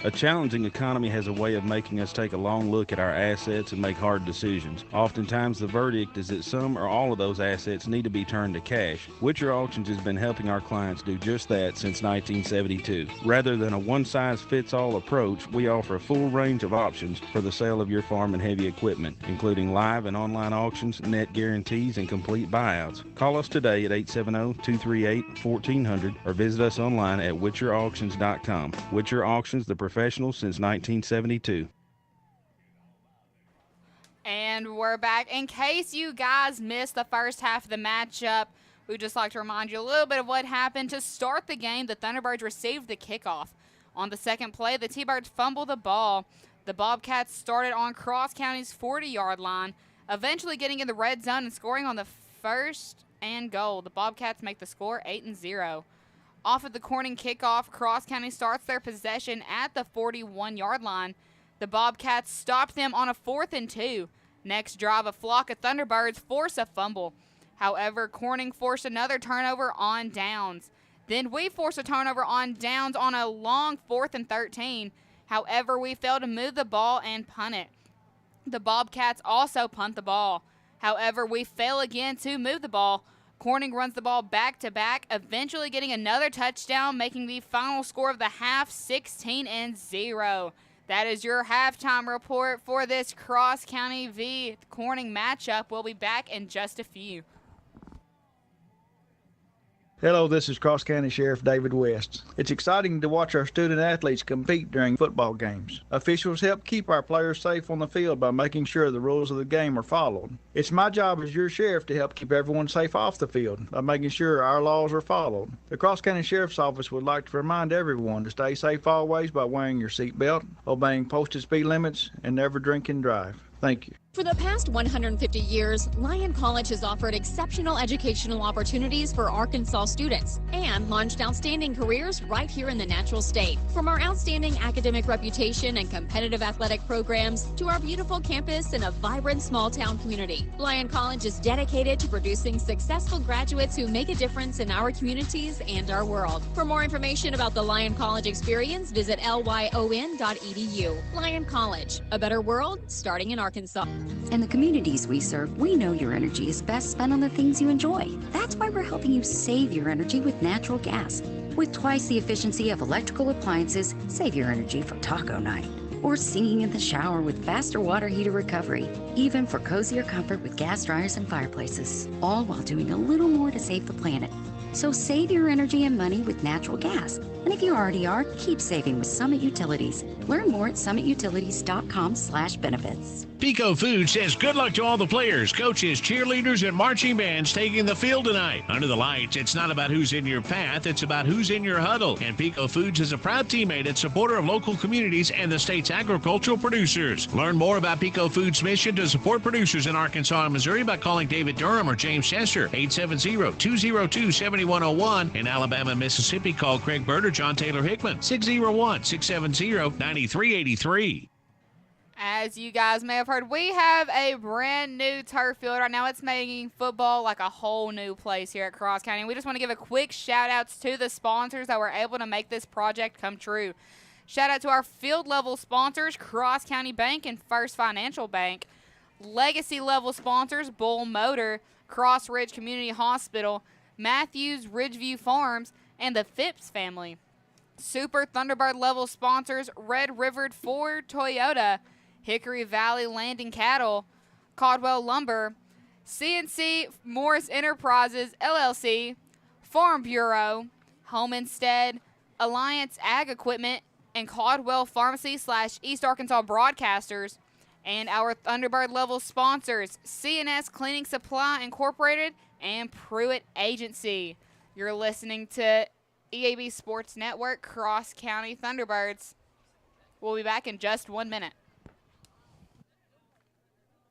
A challenging economy has a way of making us take a long look at our assets and make hard decisions. Oftentimes, the verdict is that some or all of those assets need to be turned to cash. Witcher Auctions has been helping our clients do just that since 1972. Rather than a one-size-fits-all approach, we offer a full range of options for the sale of your farm and heavy equipment, including live and online auctions, net guarantees, and complete buyouts. Call us today at 870-238-1400 or visit us online at witcherauctions.com. Witcher Auctions, the professional since 1972. And we're back. In case you guys missed the first half of the matchup, we'd just like to remind you a little bit of what happened. To start the game, the Thunderbirds received the kickoff. On the second play, the T-Birds fumbled the ball. The Bobcats started on Cross County's 40-yard line, eventually getting in the red zone and scoring on the first and goal. The Bobcats make the score 8-0. Off of the Corning kickoff, Cross County starts their possession at the 41-yard line. The Bobcats stop them on a 4th and 2. Next drive, a flock of Thunderbirds force a fumble. However, Corning forced another turnover on downs. Then we force a turnover on downs on a long 4th and 13. However, we fail to move the ball and punt it. The Bobcats also punt the ball. However, we fail again to move the ball. Corning runs the ball back-to-back, eventually getting another touchdown, making the final score of the half 16-0. That is your halftime report for this Cross County v. Corning matchup. We'll be back in just a few. Hello, this is Cross County Sheriff David West. It's exciting to watch our student athletes compete during football games. Officials help keep our players safe on the field by making sure the rules of the game are followed. It's my job as your sheriff to help keep everyone safe off the field by making sure our laws are followed. The Cross County Sheriff's Office would like to remind everyone to stay safe always by wearing your seatbelt, obeying posted speed limits, and never drink and drive. Thank you. For the past 150 years, Lyon College has offered exceptional educational opportunities for Arkansas students and launched outstanding careers right here in the natural state. From our outstanding academic reputation and competitive athletic programs to our beautiful campus and a vibrant small town community, Lyon College is dedicated to producing successful graduates who make a difference in our communities and our world. For more information about the Lyon College experience, visit lyon.edu. Lyon College, a better world starting in Arkansas. In the communities we serve, we know your energy is best spent on the things you enjoy. That's why we're helping you save your energy with natural gas. With twice the efficiency of electrical appliances, save your energy for taco night. Or singing in the shower with faster water heater recovery. Even for cozier comfort with gas dryers and fireplaces. All while doing a little more to save the planet. So save your energy and money with natural gas. And if you already are, keep saving with Summit Utilities. Learn more at summitutilities.com/benefits. Pico Foods says good luck to all the players, coaches, cheerleaders, and marching bands taking the field tonight. Under the lights, it's not about who's in your path, it's about who's in your huddle. And Pico Foods is a proud teammate and supporter of local communities and the state's agricultural producers. Learn more about Pico Foods' mission to support producers in Arkansas and Missouri by calling David Durham or James Chester, 870-202-7101. In Alabama and Mississippi, call Craig Bird or John Taylor Hickman, 601-670-9383. As you guys may have heard, we have a brand new turf field right now. It's making football like a whole new place here at Cross County. We just want to give a quick shout outs to the sponsors that were able to make this project come true. Shout out to our field level sponsors, Cross County Bank and First Financial Bank. Legacy level sponsors, Bull Motor, Cross Ridge Community Hospital, Matthews Ridgeview Farms, and the Phipps family. Super Thunderbird level sponsors, Red River Ford Toyota, Hickory Valley Land and Cattle, Caldwell Lumber, CNC Morris Enterprises, LLC, Farm Bureau, Homestead, Alliance Ag Equipment, and Caldwell Pharmacy / East Arkansas Broadcasters, and our Thunderbird level sponsors, CNS Cleaning Supply Incorporated and Pruitt Agency. You're listening to EAB Sports Network, Cross County Thunderbirds. We'll be back in just 1 minute.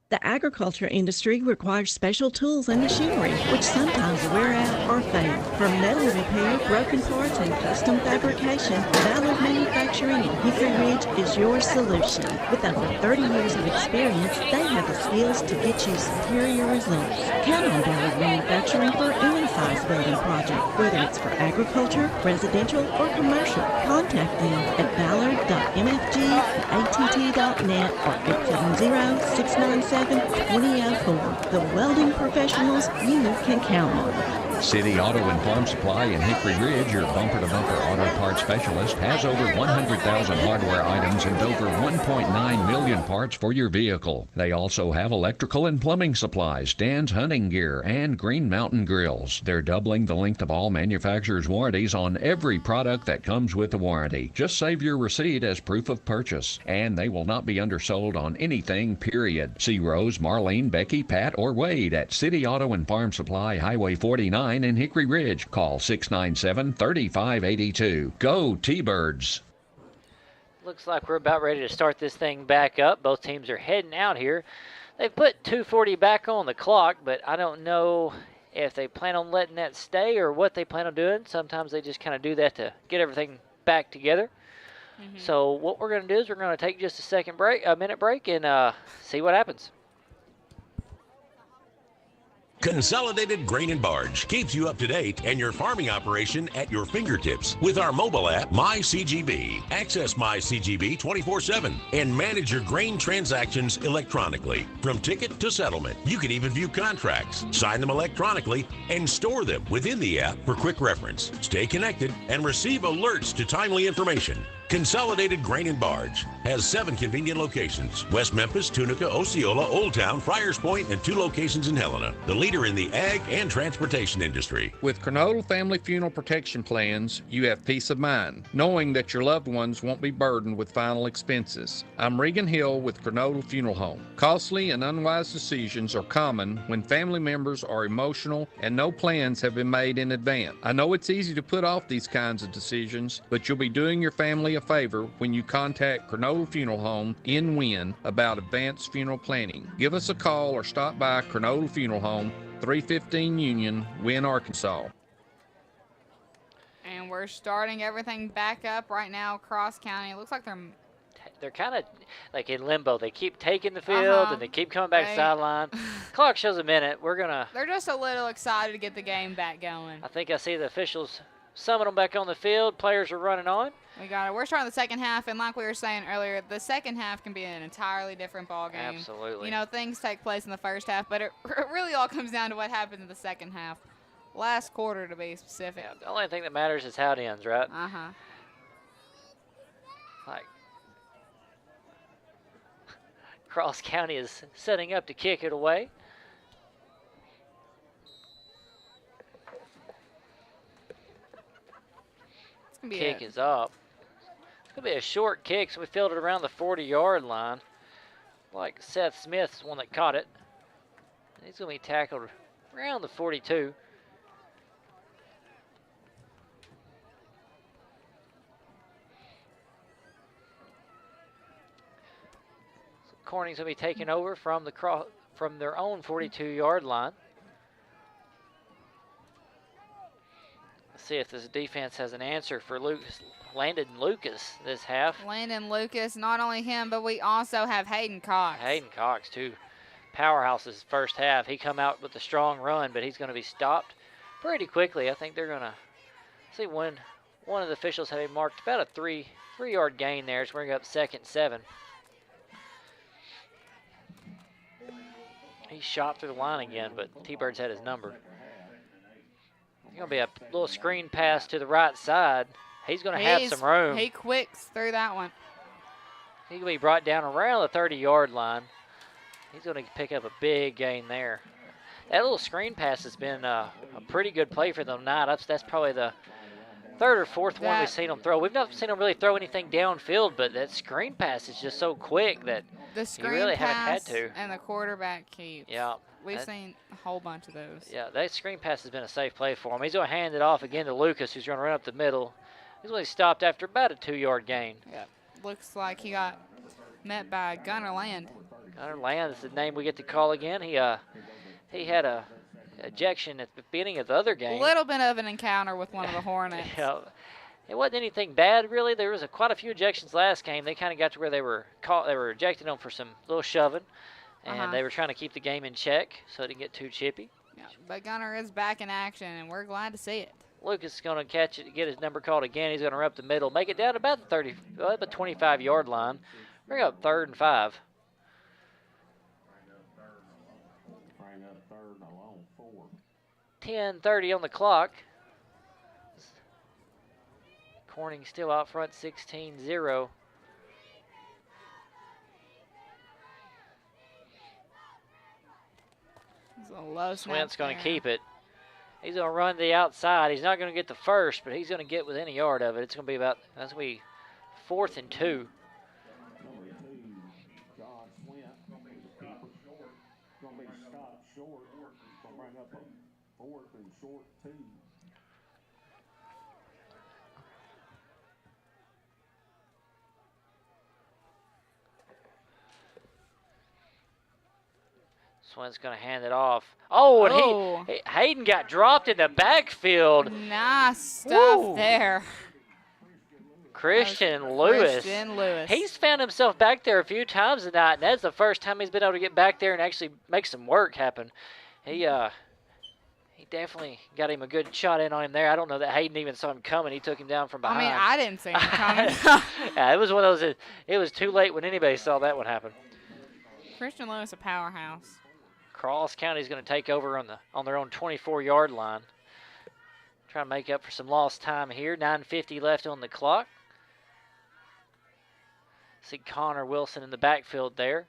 The agriculture industry requires special tools and machinery, which sometimes wear out or fail. From metal repair, broken parts, and custom fabrication, Ballard Manufacturing in Hickory Ridge is your solution. With over 30 years of experience, they have the skills to get you superior results. Count on Ballard Manufacturing for any size building project, whether it's for agriculture, residential, or commercial. Contact them at ballard.mfg@att.net or 870-697-2004. The welding professionals you can count on. City Auto and Farm Supply in Hickory Ridge, your bumper-to-bumper auto parts specialist, has over 100,000 hardware items and over 1.9 million parts for your vehicle. They also have electrical and plumbing supplies, Dan's hunting gear, and Green Mountain grills. They're doubling the length of all manufacturers' warranties on every product that comes with the warranty. Just save your receipt as proof of purchase, and they will not be undersold on anything, period. See Rose, Marlene, Becky, Pat, or Wade at City Auto and Farm Supply, Highway 49 in Hickory Ridge. Call 697-3582. Go T-Birds. Looks like we're about ready to start this thing back up. Both teams are heading out here. They've put 2:40 back on the clock, but I don't know if they plan on letting that stay or what they plan on doing. Sometimes they just kind of do that to get everything back together. So what we're going to do is we're going to take just a minute break, and see what happens. Consolidated Grain and Barge keeps you up to date and your farming operation at your fingertips with our mobile app, MyCGB. Access MyCGB 24/7 and manage your grain transactions electronically. From ticket to settlement, you can even view contracts, sign them electronically, and store them within the app for quick reference. Stay connected and receive alerts to timely information. Consolidated Grain and Barge has 7 convenient locations: West Memphis, Tunica, Osceola, Old Town, Friars Point, and 2 locations in Helena. The leader in the ag and transportation industry. With Kernodle Family Funeral Protection Plans, you have peace of mind, knowing that your loved ones won't be burdened with final expenses. I'm Regan Hill with Kernodle Funeral Home. Costly and unwise decisions are common when family members are emotional and no plans have been made in advance. I know it's easy to put off these kinds of decisions, but you'll be doing your family a favor when you contact Kernodle Funeral Home in Wynne about advanced funeral planning. Give us a call or stop by Kernodle Funeral Home, 315 Union, Wynne, Arkansas. And we're starting everything back up right now. Cross County. It looks like they're kind of like in limbo. They keep taking the field and they keep coming back sideline. Clock shows a minute. They're just a little excited to get the game back going. I think I see the officials summon them back on the field. Players are running on. We got it. We're starting the second half, and like we were saying earlier, the second half can be an entirely different ball game. Absolutely. You know, things take place in the first half, but it really all comes down to what happens in the second half. Last quarter, to be specific. Yeah, the only thing that matters is how it ends, right? Uh-huh. Like, Cross County is setting up to kick it away. Kick is up. It's going to be a short kick, so we fielded around the 40-yard line. Like Seth Smith's one that caught it. He's going to be tackled around the 42. So Corning's going to be taking over from their own 42-yard line. See if this defense has an answer for Landon Lucas this half. Landon Lucas, not only him, but we also have Hayden Cox. Hayden Cox, too. Powerhouse's first half. He come out with a strong run, but he's going to be stopped pretty quickly. I think they're going to see one of the officials having marked about a three-yard gain there. So we're going to go up 2nd and 7. He shot through the line again, but T-Birds had his number. Going to be a little screen pass to the right side. He's going to have some room. He quicks through that one. He's going to be brought down around the 30-yard line. He's going to pick up a big gain there. That little screen pass has been a pretty good play for them tonight. That's probably the 3rd or 4th one we've seen them throw. We've not seen them really throw anything downfield, but that screen pass is just so quick that you really haven't had to. And the quarterback keeps. Yeah. We've seen a whole bunch of those. Yeah, that screen pass has been a safe play for him. He's going to hand it off again to Lucas, who's going to run up the middle. He's going to be stopped after about a 2-yard gain. Yeah, looks like he got met by Gunnar Land. Gunnar Land is the name we get to call again. He had a ejection at the beginning of the other game. A little bit of an encounter with one of the Hornets. Yeah, it wasn't anything bad, really. There was quite a few ejections last game. They kind of got to where they were ejecting them for some little shoving. And they were trying to keep the game in check so it didn't get too chippy. Yeah, but Gunnar is back in action, and we're glad to see it. Lucas is going to catch it, get his number called again. He's going to run up the middle, make it down about the 25-yard line. Bring up 3rd and 5. 10:30 on the clock. Corning still out front, 16-0. Swint's going to keep it. He's going to run to the outside. He's not going to get the first, but he's going to get within a yard of it. It's going to be that's going to be 4th and 2. Swint's going to hand it off. Oh, and Hayden got dropped in the backfield. Nice stuff there. Christian Lewis. He's found himself back there a few times tonight, and that's the first time he's been able to get back there and actually make some work happen. He definitely got him a good shot in on him there. I don't know that Hayden even saw him coming. He took him down from behind. I mean, I didn't see him coming. Yeah, it was one of those. It was too late when anybody saw that one happen. Christian Lewis, a powerhouse. Cross County's going to take over on their own 24-yard line. Trying to make up for some lost time here. 9:50 left on the clock. See Connor Wilson in the backfield there.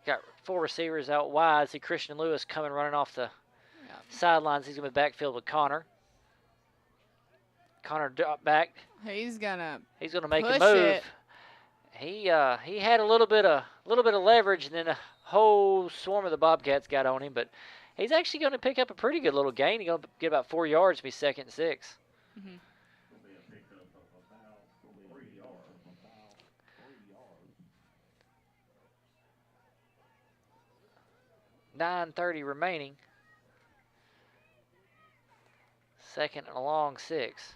Got 4 receivers out wide. See Christian Lewis coming running off the sidelines. He's going to be backfield with Connor. Connor drop back. He's gonna make push a move. it. He had a little bit of leverage, and then a whole swarm of the Bobcats got on him. But he's actually going to pick up a pretty good little gain. He's going to get about 4 yards, be 2nd and 6. Mm-hmm. 9:30 remaining. 2nd and a long 6.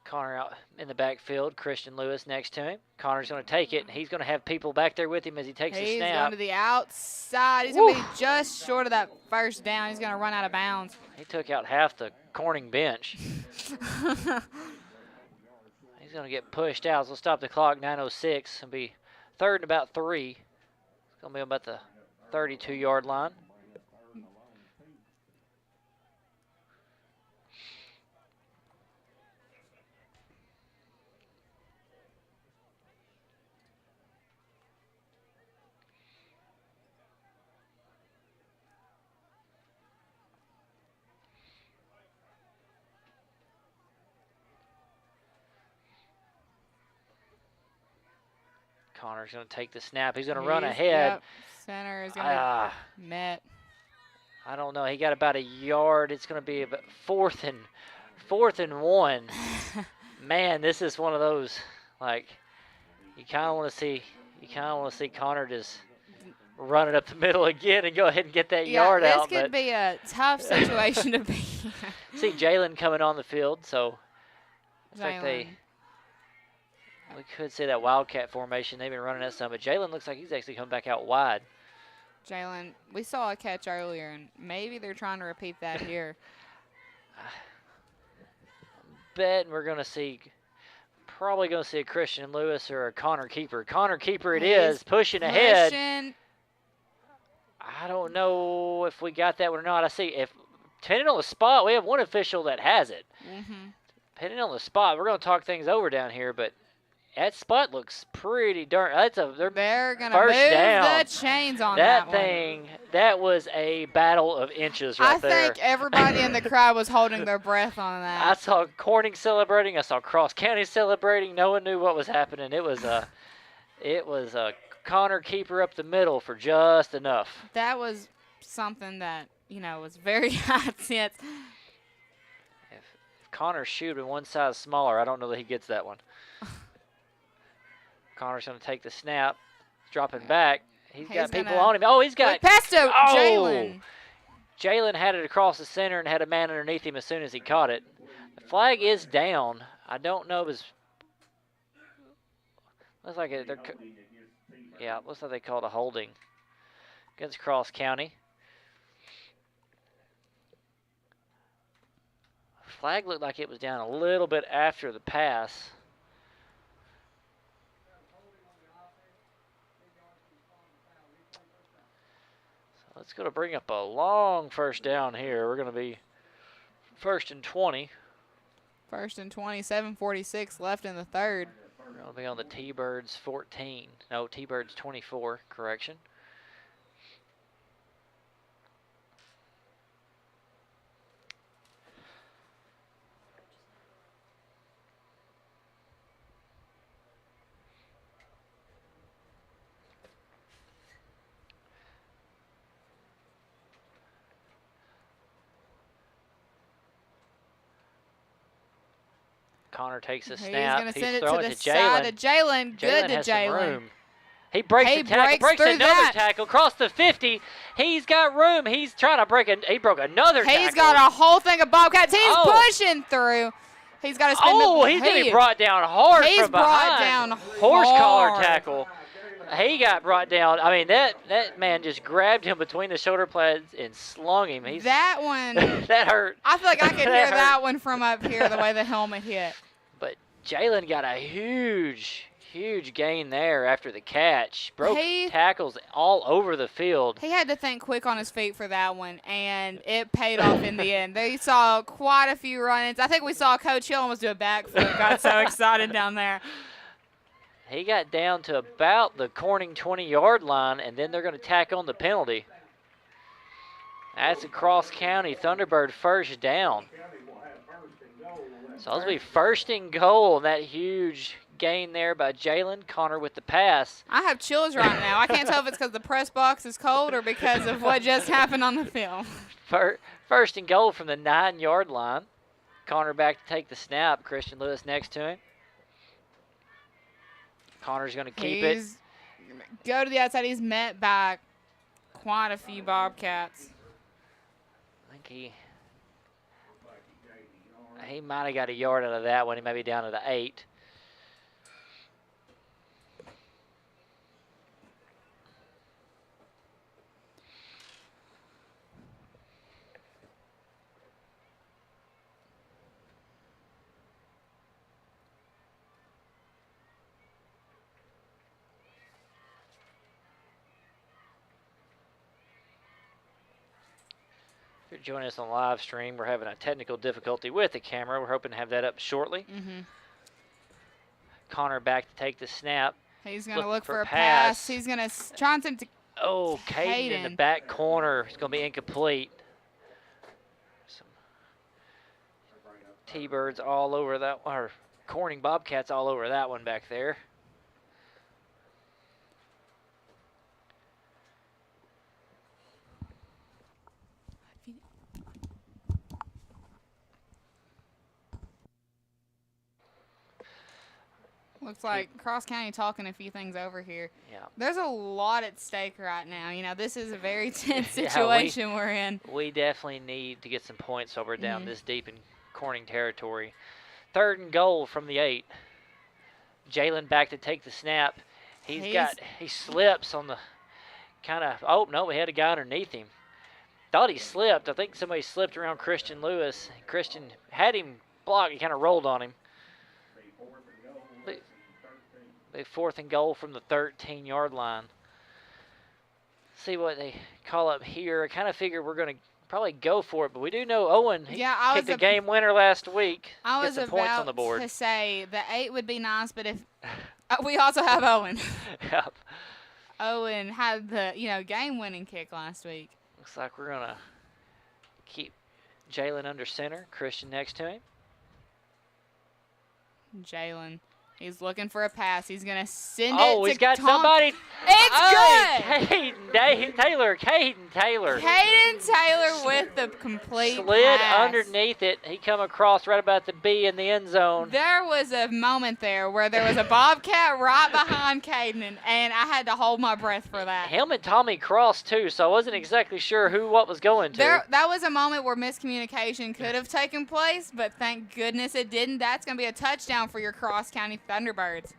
Connor out in the backfield. Christian Lewis next to him. Connor's going to take it. He's going to have people back there with him as he takes the snap. He's going to the outside. He's going to be just short of that first down. He's going to run out of bounds. He took out half the Corning bench. He's going to get pushed out. So we'll stop the clock. 9:06. It'll be 3rd and about 3. It's going to be about the 32-yard line. Connor's going to take the snap. He's going to run ahead. Yep. Center is going to met. I don't know. He got about a yard. It's going to be about 4th and 1. Man, this is one of those, like, you kind of want to see Connor just run it up the middle again and go ahead and get that yard out. This could be a tough situation to be. See Jalen coming on the field, so it's like we could see that Wildcat formation. They've been running that some, but Jalen looks like he's actually come back out wide. Jalen, we saw a catch earlier, and maybe they're trying to repeat that here. Betting we're going to see, probably going to see a Christian Lewis or a Connor Keeper. Connor Keeper it is, pushing ahead. I don't know if we got that one or not. I see, depending on the spot, we have one official that has it. Mm-hmm. Depending on the spot, we're going to talk things over down here, but that spot looks pretty darn. They're gonna move the chains on that thing. That was a battle of inches right there. I think everybody in the crowd was holding their breath on that. I saw Corning celebrating. I saw Cross County celebrating. No one knew what was happening. It was a Connor Keeper up the middle for just enough. That was something that was very high tense. If Connor's shoe been one size smaller, I don't know that he gets that one. Connor's going to take the snap, dropping back. He's got people on him. Oh, he's got Pesto. Jalen. Jalen had it across the center and had a man underneath him as soon as he caught it. The flag is down. I don't know if it's. Looks like looks like they called a holding against Cross County. Flag looked like it was down a little bit after the pass. It's going to bring up a long first down here. We're going to be 1st and 20. 1st and 20, 7:46 left in the 3rd. We're going to be on the T-Birds 14. No, T-Birds 24, correction. Connor takes a snap. He's going to send it to the side of Jalen. Good to Jalen. He breaks the tackle, breaks another tackle, across the 50. He's got room. He's trying to he broke another tackle. He's got a whole thing of Bobcats. He's pushing through. He's got to spin he's getting brought down hard from behind. He's brought down Horse collar tackle. He got brought down. I mean, that man just grabbed him between the shoulder pads and slung him. That one. That hurt. I feel like I could hear that one from up here, the way the helmet hit. But Jalen got a huge Huge gain there after the catch. Broke tackles all over the field. He had to think quick on his feet for that one, and it paid off in the end. They saw quite a few run-ins. I think we saw Coach Hill almost do a backflip. Got so excited down there. He got down to about the Corning 20-yard line, and then they're going to tack on the penalty. That's a Cross County Thunderbird first down. So it'll be first and goal. That huge gain there by Jalen. Connor with the pass. I have chills right now. I can't tell if it's because the press box is cold or because of what just happened on the field. First and goal from the 9-yard line. Connor back to take the snap. Christian Lewis next to him. Connor's going to keep it. Go to the outside. He's met by quite a few Bobcats. I think he might have got a yard out of that one. He may be down to the 8. Join us on live stream. We're having a technical difficulty with the camera. We're hoping to have that up shortly. Connor back to take the snap. He's going to look for a pass. He's going to try and send it to Caden in the back corner. It's going to be incomplete. Some T-Birds all over that, or Corning Bobcats all over that one back there. Looks like Cross County talking a few things over here. Yeah. There's a lot at stake right now. You know, this is a very tense situation we're in. We definitely need to get some points while we're down this deep in Corning territory. 3rd and goal from the 8. Jalen back to take the snap. He slips on the we had a guy underneath him. Thought he slipped. I think somebody slipped around Christian Lewis. Christian had him blocked. He kind of rolled on him. The 4th and goal from the 13-yard line. See what they call up here. I kind of figure we're going to probably go for it, but we do know Owen kicked the game winner last week. I was some points on the board. To say the 8 would be nice, but if we also have Owen. Yep. Owen had the game-winning kick last week. Looks like we're going to keep Jalen under center. Christian next to him. Jalen. He's looking for a pass. He's going to send it to he's got somebody. It's good. Caden Taylor. Caden Taylor with the complete Slid pass. Underneath it. He come across right about the B in the end zone. There was a moment there where there was a Bobcat right behind Caden, and I had to hold my breath for that. Him and Tommy crossed, too, so I wasn't exactly sure what was going to. That was a moment where miscommunication could have taken place, but thank goodness it didn't. That's going to be a touchdown for your Cross County Thunderbirds.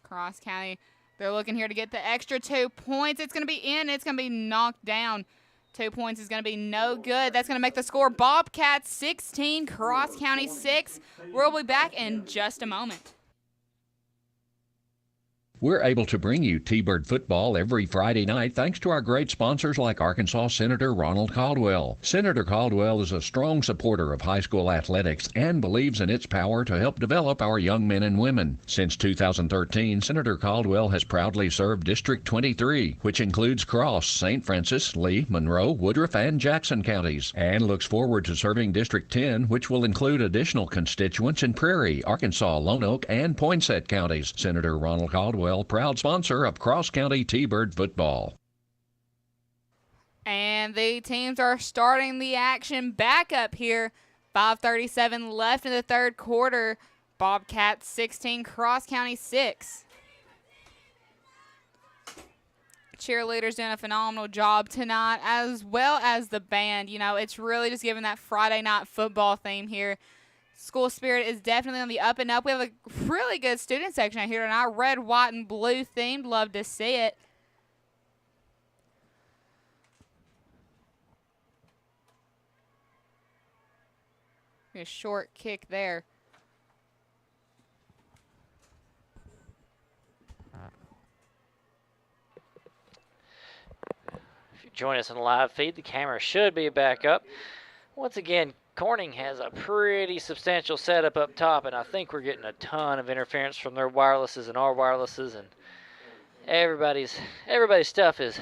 Cross County, they're looking here to get the extra 2 points. It's going to be in. It's going to be knocked down. 2 points is going to be no good. That's going to make the score Bobcats 16, Cross County 6. We'll be back in just a moment. We're able to bring you T-Bird football every Friday night thanks to our great sponsors like Arkansas Senator Ronald Caldwell. Senator Caldwell is a strong supporter of high school athletics and believes in its power to help develop our young men and women. Since 2013, Senator Caldwell has proudly served District 23, which includes Cross, St. Francis, Lee, Monroe, Woodruff, and Jackson counties, and looks forward to serving District 10, which will include additional constituents in Prairie, Arkansas, Lone Oak, and Poinsett counties. Senator Ronald Caldwell, proud sponsor of Cross County T-Bird football. And the teams are starting the action back up here. 5:37 left in the 3rd quarter. Bobcats 16, Cross County 6. Cheerleaders doing a phenomenal job tonight, as well as the band. You know, it's really just giving that Friday night football theme here. School spirit is definitely on the up and up. We have a really good student section out here tonight. Red, white, and blue themed. Love to see it. A short kick there. If you join us on the live feed, the camera should be back up. Once again, Corning has a pretty substantial setup up top, and I think we're getting a ton of interference from their wirelesses and our wirelesses, and everybody's stuff is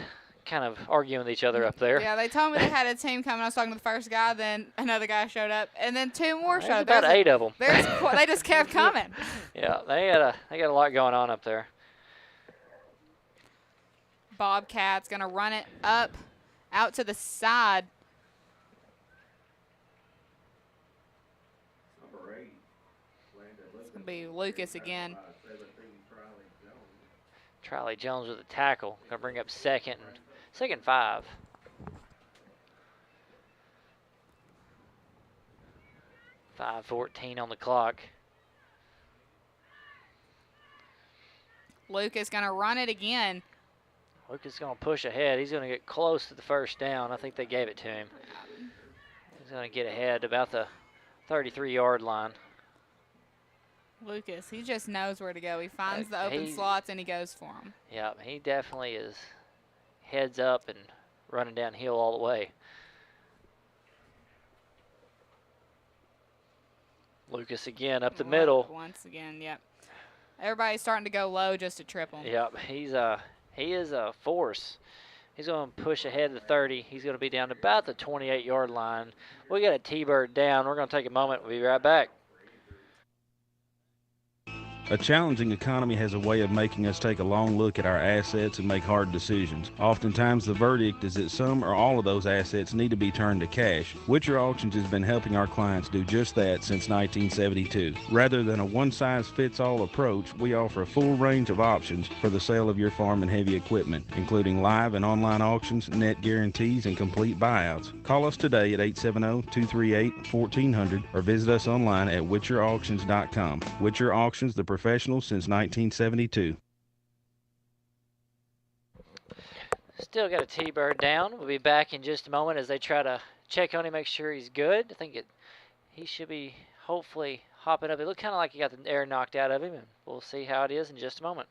kind of arguing with each other up there. Yeah, they told me they had a team coming. I was talking to the first guy, then another guy showed up, and then two more showed up. About 8 of them. They just kept coming. Yeah, they got a lot going on up there. Bobcats going to run it up, out to the side. It's going to be Lucas again. Triley Jones with a tackle. Going to bring up second 5. .5:14 on the clock. Lucas going to run it again. Lucas is going to push ahead. He's going to get close to the first down. I think they gave it to him. He's going to get ahead about the 33-yard line. Lucas, he just knows where to go. He finds the open slots and he goes for them. Yeah, he definitely is heads up and running downhill all the way. Lucas again up the middle. Once again, yep. Everybody's starting to go low just to trip him. Yep, he is a force. He's going to push ahead to the 30. He's going to be down to about the 28-yard line. We got a T-Bird down. We're going to take a moment. We'll be right back. A challenging economy has a way of making us take a long look at our assets and make hard decisions. Oftentimes the verdict is that some or all of those assets need to be turned to cash. Witcher Auctions has been helping our clients do just that since 1972. Rather than a one-size-fits-all approach, we offer a full range of options for the sale of your farm and heavy equipment, including live and online auctions, net guarantees, and complete buyouts. Call us today at 870-238-1400 or visit us online at witcherauctions.com. Witcher Auctions, the professional since 1972. Still got a T-Bird down. We'll be back in just a moment as they try to check on him, make sure he's good. I think he should be hopefully hopping up. It looked kind of like he got the air knocked out of him, and we'll see how it is in just a moment.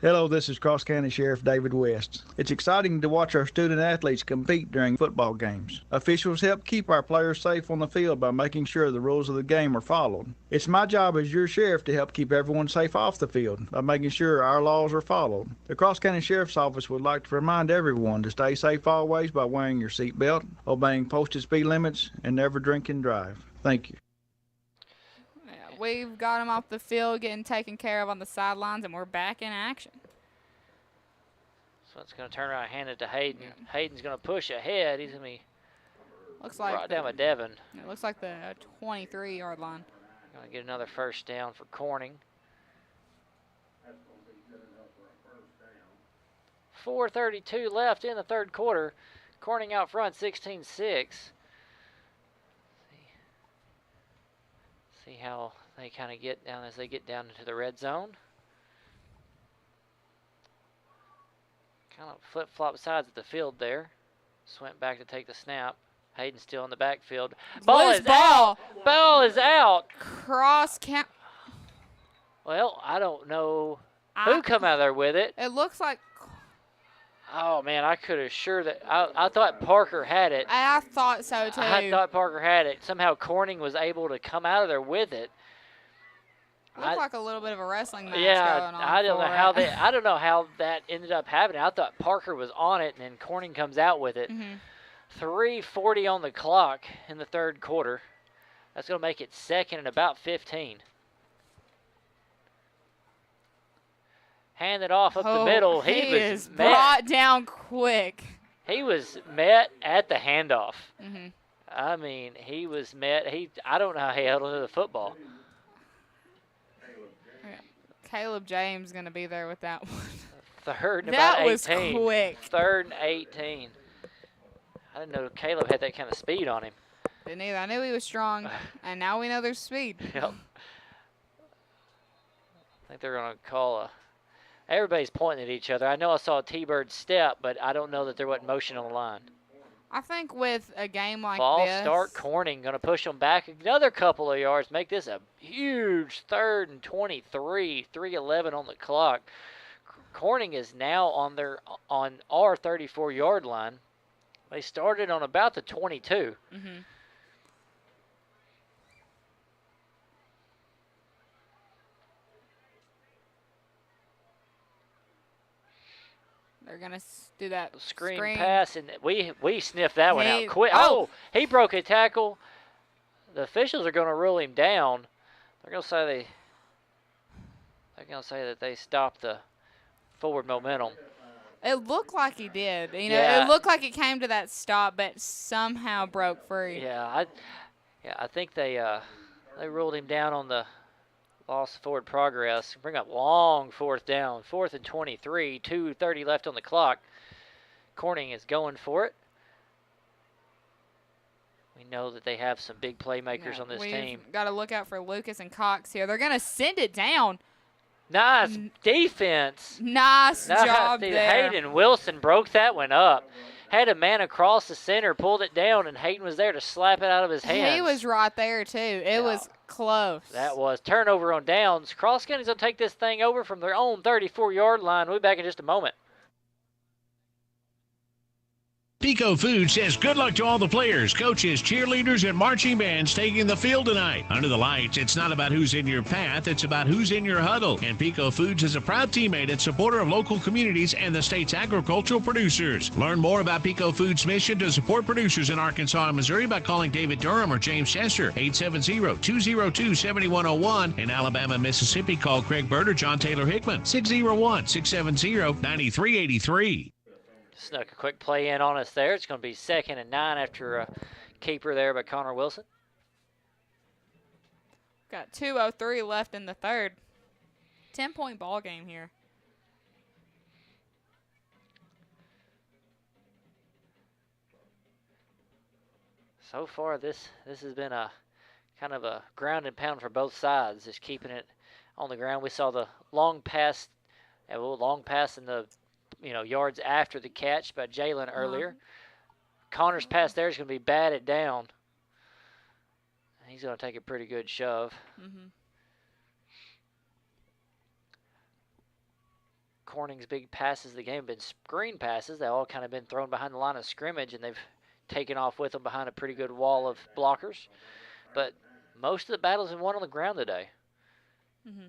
Hello, this is Cross County Sheriff David West. It's exciting to watch our student athletes compete during football games. Officials help keep our players safe on the field by making sure the rules of the game are followed. It's my job as your sheriff to help keep everyone safe off the field by making sure our laws are followed. The Cross County Sheriff's Office would like to remind everyone to stay safe always by wearing your seatbelt, obeying posted speed limits, and never drink and drive. Thank you. We've got him off the field, getting taken care of on the sidelines, and we're back in action. So it's going to turn around and hand it to Hayden. Yeah. Hayden's going to push ahead. He's going to be right down with Devin. It looks like the 23-yard line. Going to get another first down for Corning. 4:32 left in the third quarter. Corning out front, 16-6. See how they kind of get down as they get down into the red zone. Kind of flip-flop sides of the field there. Swent back to take the snap. Hayden still in the backfield. Ball is out. Ball is out. Cross count. Well, I don't know who come out there with it. It looks like. Oh, man, I could have sure that. I thought Parker had it. I thought so, too. I thought Parker had it. Somehow Corning was able to come out of there with it. It looked like a little bit of a wrestling match going on. I don't know how that ended up happening. I thought Parker was on it, and then Corning comes out with it. 3:40 on the clock in the third quarter. That's going to make it second and about 15. Hand it off up the middle. He was brought down quick. He was met at the handoff. I mean, he was met. I don't know how he held onto the football. Caleb James going to be there with that one. Third and about 18. That was quick. Third and 18. I didn't know Caleb had that kind of speed on him. Didn't either. I knew he was strong, and now we know there's speed. Yep. I think they're going to call a... Everybody's pointing at each other. I know I saw a T-Bird step, but I don't know that there wasn't motion on the line. I think with a game like False this. start. Corning going to push them back another couple of yards, make this a huge 3rd and 23, 3:11 on the clock. Corning is now on our 34-yard line. They started on about the 22. Mm-hmm. They're going to do that Screen pass, and we sniffed that one out quick. Oh! He broke a tackle. The officials are going to rule him down. They're going to say that they stopped the forward momentum. It looked like he did. You know, Yeah. It looked like it came to that stop, but somehow broke free. Yeah, I think they ruled him down on the loss of forward progress. Bring up long 4th down, 4th and 23, 2:30 left on the clock. Corning is going for it. We know that they have some big playmakers on this team. Got to look out for Lucas and Cox here. They're going to send it down. Nice defense. Nice job Dude, there. Hayden Wilson broke that one up. Had a man across the center, pulled it down, and Hayden was there to slap it out of his hands. He was right there, too. It was close. That was turnover on downs. Cross County's going to take this thing over from their own 34-yard line. We'll be back in just a moment. Pico Foods says good luck to all the players, coaches, cheerleaders, and marching bands taking the field tonight. Under the lights, it's not about who's in your path, it's about who's in your huddle. And Pico Foods is a proud teammate and supporter of local communities and the state's agricultural producers. Learn more about Pico Foods' mission to support producers in Arkansas and Missouri by calling David Durham or James Chester, 870-202-7101. In Alabama and Mississippi, call Craig Bird or John Taylor Hickman, 601-670-9383. Snuck a quick play in on us there. It's going to be 2nd and 9 after a keeper there by Connor Wilson. Got 2:03 left in the third. 10-point ball game here. So far, this has been a kind of a ground and pound for both sides, just keeping it on the ground. We saw the long pass in the yards after the catch by Jalen earlier. Connor's pass there is going to be batted down. He's going to take a pretty good shove. Mm-hmm. Corning's big passes of the game have been screen passes. They've all kind of been thrown behind the line of scrimmage, and they've taken off with them behind a pretty good wall of blockers. But most of the battles have won on the ground today. Mm-hmm.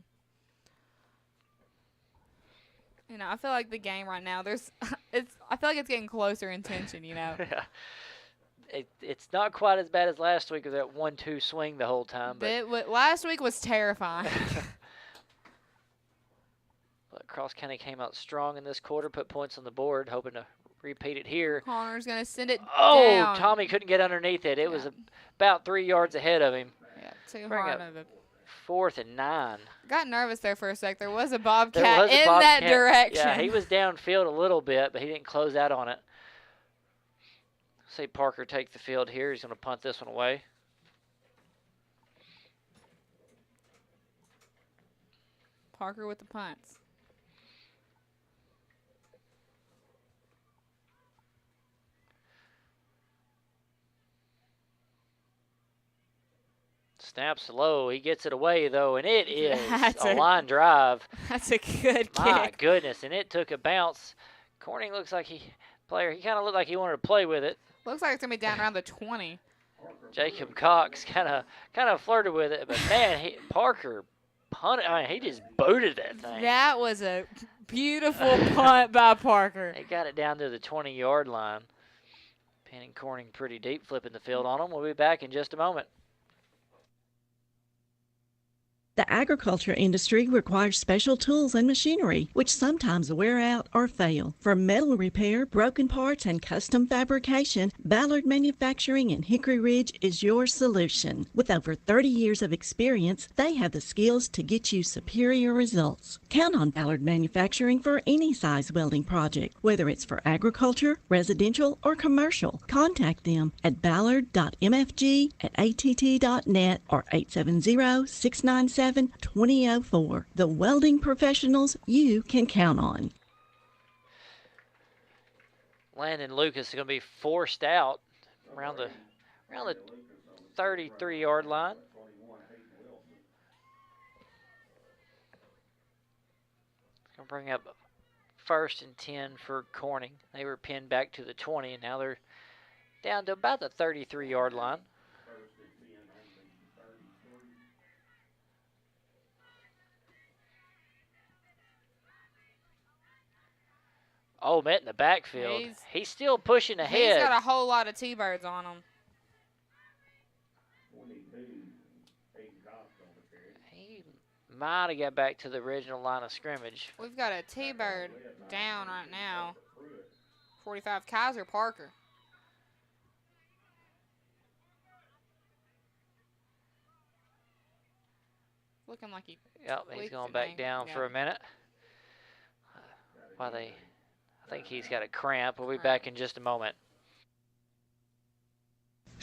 I feel like the game right now, I feel like it's getting closer in tension, Yeah. It's not quite as bad as last week with that 1-2 swing the whole time. But last week was terrifying. But Cross County came out strong in this quarter, put points on the board, hoping to repeat it here. Connor's going to send it Oh, down. Tommy couldn't get underneath it. It was about 3 yards ahead of him. Yeah, too hard of it. 4th and 9. Got nervous there for a sec. There was a Bobcat that direction. Yeah, he was downfield a little bit, but he didn't close out on it. See Parker take the field here. He's going to punt this one away. Parker with the punts. Snaps low. He gets it away, though, and it is a line drive. That's a good kick. My goodness, and it took a bounce. Corning looks like he kind of looked like he wanted to play with it. Looks like it's going to be down around the 20. Jacob Cox kind of flirted with it, but, man, Parker punted. I mean, he just booted that thing. That was a beautiful punt by Parker. They got it down to the 20-yard line. Pinning Corning pretty deep, flipping the field on them. We'll be back in just a moment. The agriculture industry requires special tools and machinery, which sometimes wear out or fail. For metal repair, broken parts, and custom fabrication, Ballard Manufacturing in Hickory Ridge is your solution. With over 30 years of experience, they have the skills to get you superior results. Count on Ballard Manufacturing for any size welding project, whether it's for agriculture, residential, or commercial. Contact them at ballard.mfg@att.net or 870-697-2004. The welding professionals you can count on. Landon Lucas is going to be forced out around the 33-yard line. Going to bring up 1st and 10 for Corning. They were pinned back to the 20, and now they're down to about the 33-yard line. Oh, met in the backfield. He's still pushing ahead. He's got a whole lot of T-Birds on him. He might have got back to the original line of scrimmage. We've got a T-Bird down right now. 45, Kaiser Parker. Looking like Yep, he's going back down for a minute. I think he's got a cramp. We'll be back in just a moment.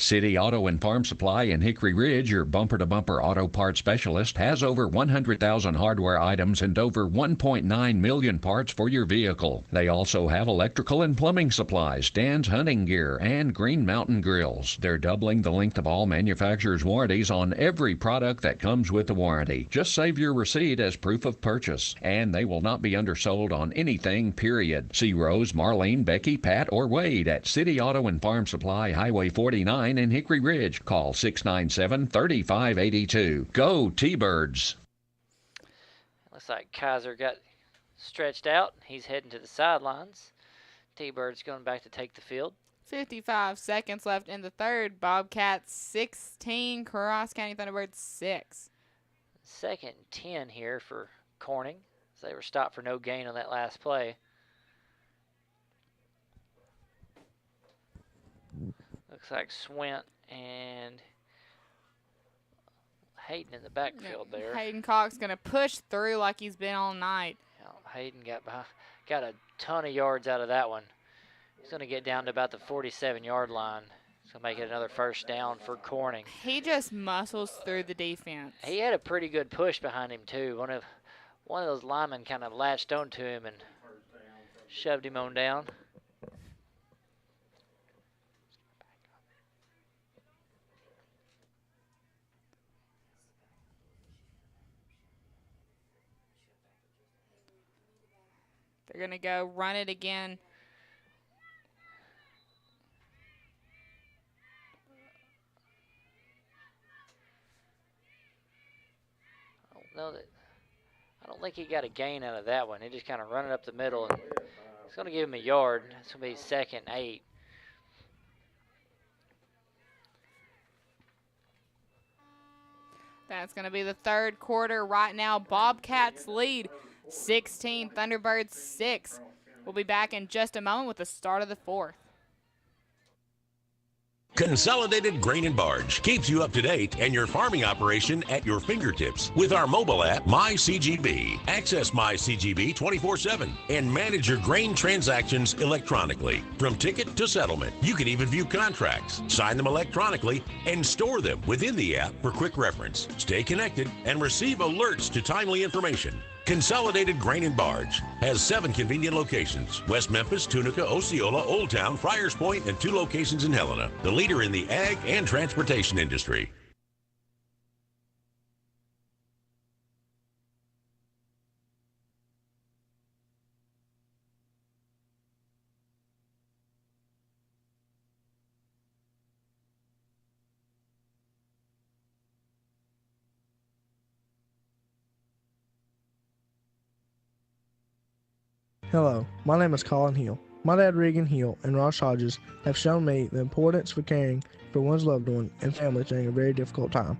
City Auto and Farm Supply in Hickory Ridge, your bumper-to-bumper auto parts specialist, has over 100,000 hardware items and over 1.9 million parts for your vehicle. They also have electrical and plumbing supplies, Dan's hunting gear, and Green Mountain grills. They're doubling the length of all manufacturers' warranties on every product that comes with the warranty. Just save your receipt as proof of purchase, and they will not be undersold on anything, period. See Rose, Marlene, Becky, Pat, or Wade at City Auto and Farm Supply, Highway 49 in Hickory Ridge. Call 697-3582. Go T-Birds! Looks like Kaiser got stretched out. He's heading to the sidelines. T-Birds going back to take the field. 55 seconds left in the third. Bobcats 16, Cross County Thunderbirds 6. 2nd and 10 here for Corning, as they were stopped for no gain on that last play. Looks like Swint and Hayden in the backfield there. Hayden Cox going to push through like he's been all night. Hayden got a ton of yards out of that one. He's going to get down to about the 47-yard line. He's going to make it another 1st down for Corning. He just muscles through the defense. He had a pretty good push behind him, too. One of those linemen kind of latched onto him and shoved him on down. They're going to go run it again. I don't think he got a gain out of that one. He just kind of run it up the middle, and it's going to give him a yard. It's going to be 2nd and 8. That's going to be the third quarter. Right now, Bobcats lead 16, Thunderbirds 6. We'll be back in just a moment with the start of the fourth. Consolidated Grain and Barge keeps you up to date and your farming operation at your fingertips with our mobile app, MyCGB. Access MyCGB 24/7 and manage your grain transactions electronically. From ticket to settlement, you can even view contracts, sign them electronically, and store them within the app for quick reference. Stay connected and receive alerts to timely information. Consolidated Grain and Barge has 7 convenient locations: West Memphis, Tunica, Osceola, Old Town, Friars Point, and 2 locations in Helena. The leader in the ag and transportation industry. Hello, my name is Colin Hill. My dad Regan Hill and Ross Hodges have shown me the importance for caring for one's loved one and family during a very difficult time.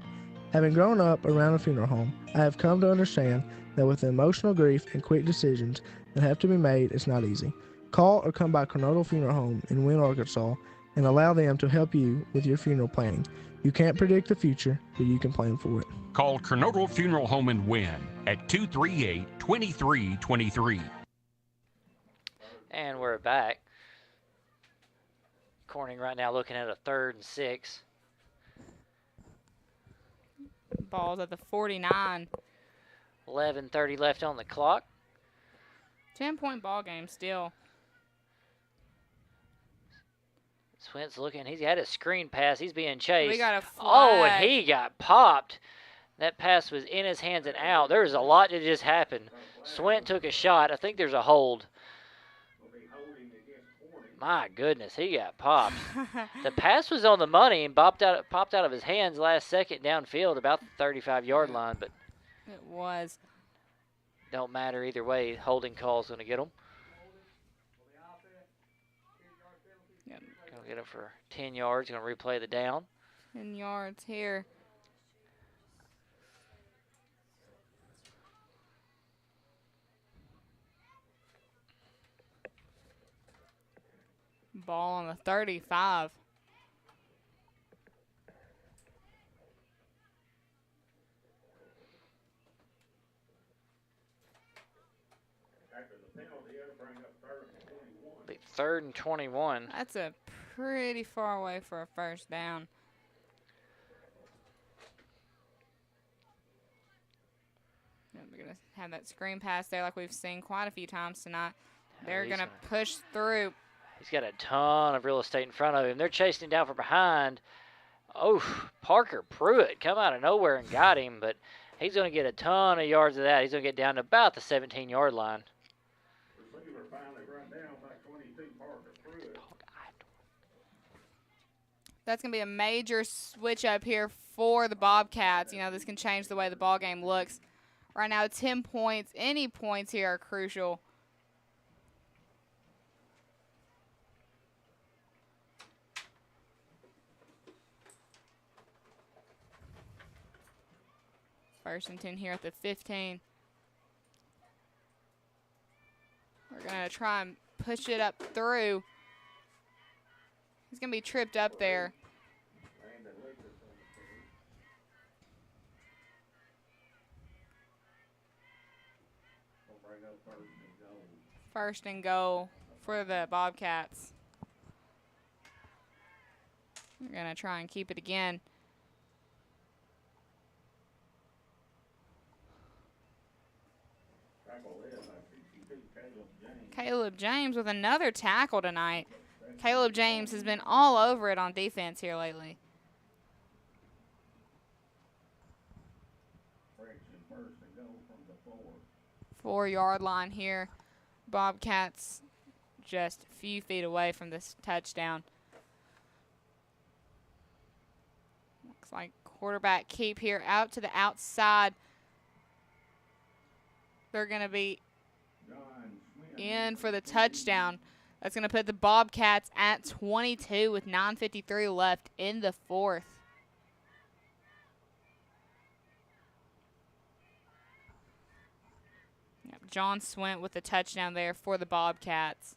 Having grown up around a funeral home, I have come to understand that with emotional grief and quick decisions that have to be made, it's not easy. Call or come by Coronado Funeral Home in Wynne, Arkansas, and allow them to help you with your funeral planning. You can't predict the future, but you can plan for it. Call Coronado Funeral Home in Wynne at 238-2323. And we're back. Corning right now looking at a 3rd and 6. Ball's at the 49. 11:30 left on the clock. 10-point ball game still. Swint's looking. He's had a screen pass. He's being chased. We got a Oh, and flag. he got popped. That pass was in his hands and out. There's a lot that just happened. Swint took a shot. I think there's a hold. My goodness, he got popped. The pass was on the money and popped out of his hands last second downfield about the 35-yard line, but It was. don't matter either way. Holding call's going to get him. Yep. Going to get him for 10 yards. Going to replay the down. 10 yards here. Ball on the 35. Be 3rd and 21. That's a pretty far away for a first down. Yeah, we're going to have that screen pass there like we've seen quite a few times tonight. They're he's going to push through. He's got a ton of real estate in front of him. They're chasing him down from behind. Oh, Parker Pruitt come out of nowhere and got him, but he's going to get a ton of yards of that. He's going to get down to about the 17-yard line. That's going to be a major switch up here for the Bobcats. You know, this can change the way the ball game looks. Right now, 10 points. Any points here are crucial. First and 10 here at the 15. We're going to try and push it up through. He's going to be tripped up there. First and goal for the Bobcats. We're going to try and keep it again. Caleb James with another tackle tonight. Caleb James has been all over it on defense here lately. Four-yard line here. Bobcats just a few feet away from this touchdown. Looks like quarterback keep here out to the outside. They're going to be in for the touchdown. That's going to put the Bobcats at 22 with 9:53 left in the fourth. Yep, John Swint with the touchdown there for the Bobcats.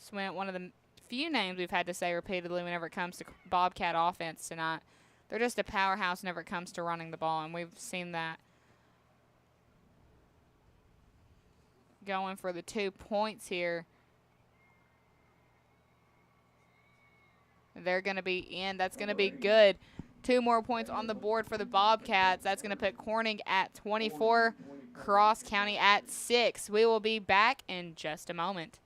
Swint, one of the few names we've had to say repeatedly whenever it comes to Bobcat offense tonight. They're just a powerhouse whenever it comes to running the ball, and we've seen that. Going for the 2 points here. They're going to be in. That's going to be good. 2 more points on the board for the Bobcats. That's going to put Corning at 24, Cross County at 6. We will be back in just a moment.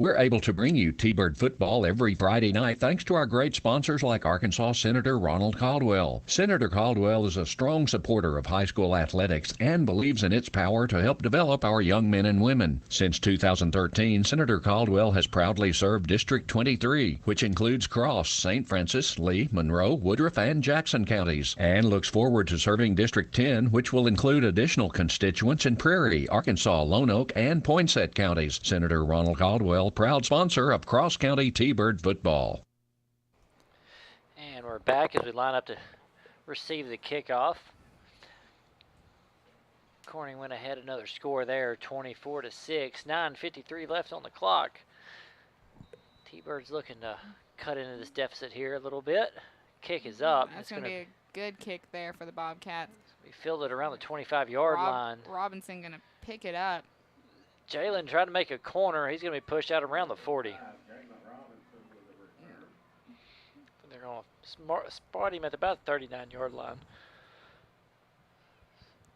We're able to bring you T-Bird football every Friday night thanks to our great sponsors like Arkansas Senator Ronald Caldwell. Senator Caldwell is a strong supporter of high school athletics and believes in its power to help develop our young men and women. Since 2013, Senator Caldwell has proudly served District 23, which includes Cross, St. Francis, Lee, Monroe, Woodruff, and Jackson counties, and looks forward to serving District 10, which will include additional constituents in Prairie, Arkansas, Lone Oak, and Poinsett counties. Senator Ronald Caldwell, proud sponsor of Cross County T-Bird football. And we're back as we line up to receive the kickoff. Corning went ahead another score there, 24-6. 9:53 left on the clock. T-Bird's looking to cut into this deficit here a little bit. Kick is up. That's going to be a good kick there for the Bobcats. We fielded around the 25-yard line. Robinson going to pick it up. Jalen tried to make a corner. He's going to be pushed out around the 40. They're going to spot him at about the 39-yard line.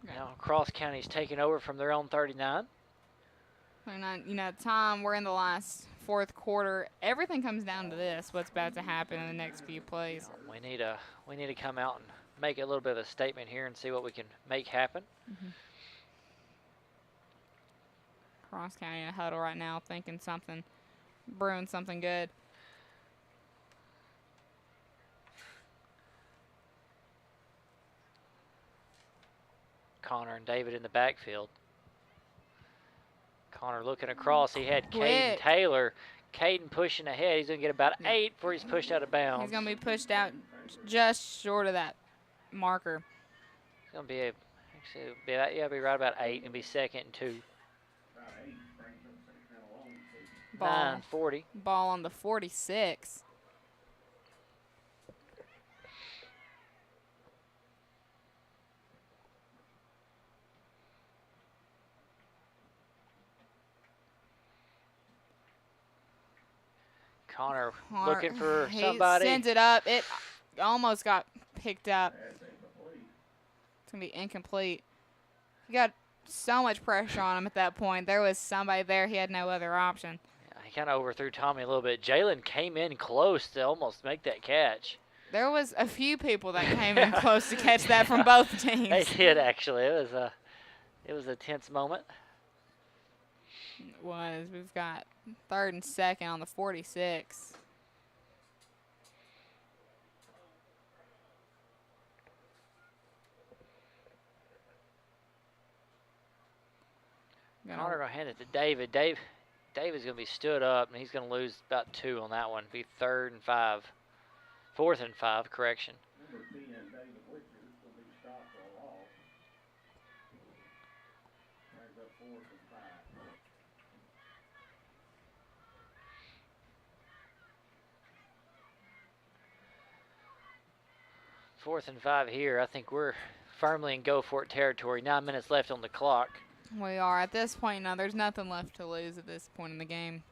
Now Cross County's taking over from their own 39. And time we're in the last fourth quarter. Everything comes down to this. What's about to happen in the next few plays? We need to come out and make a little bit of a statement here and see what we can make happen. Cross County in a huddle right now, thinking something, brewing something good. Connor and David in the backfield. Connor looking across. He had Caden Quick. Taylor. Caden pushing ahead. He's going to get about 8 before he's pushed out of bounds. He's going to be pushed out just short of that marker. It's going to be be right about 8 and be 2nd and 2. Ball. 9:40. Ball on the 46. Connor looking for somebody. He sends it up. It almost got picked up. It's going to be incomplete. He got so much pressure on him at that point. There was somebody there. He had no other option. Yeah, he kind of overthrew Tommy a little bit. Jalen came in close to almost make that catch. There was a few people that came in close to catch that from both teams. They did, actually. It was a tense moment. It was. We've got 3rd and 2nd on the 46. Connor going to hand it to David. David's going to be stood up, and he's going to lose about 2 on that one. Be 3rd and 5. 4th and 5, correction. Fourth and 5 here. I think we're firmly in go-for-it territory. 9 minutes left on the clock. We are. At this point, now there's nothing left to lose at this point in the game.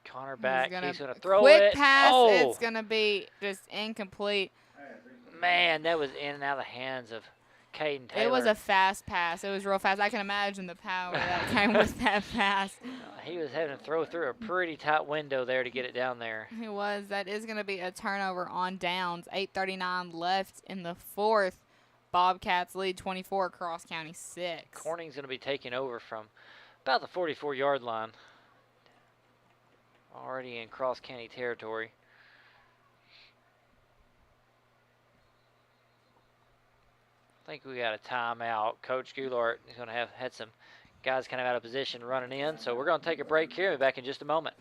Connor back. He's going to throw quick it. Pass. Oh. It's going to be just incomplete. Man, that was in and out of the hands of Caden Taylor. It was a fast pass. It was real fast. I can imagine the power that came with that pass. He was having to throw through a pretty tight window there to get it down there. He was. That is going to be a turnover on downs. 8:39 left in the 4th. Bobcats lead 24, Cross County 6. Corning's going to be taking over from about the 44-yard line. Already in Cross County territory. I think we got a timeout. Coach Goulart is going to have had some guys kind of out of position running in, so we're going to take a break here and be back in just a moment.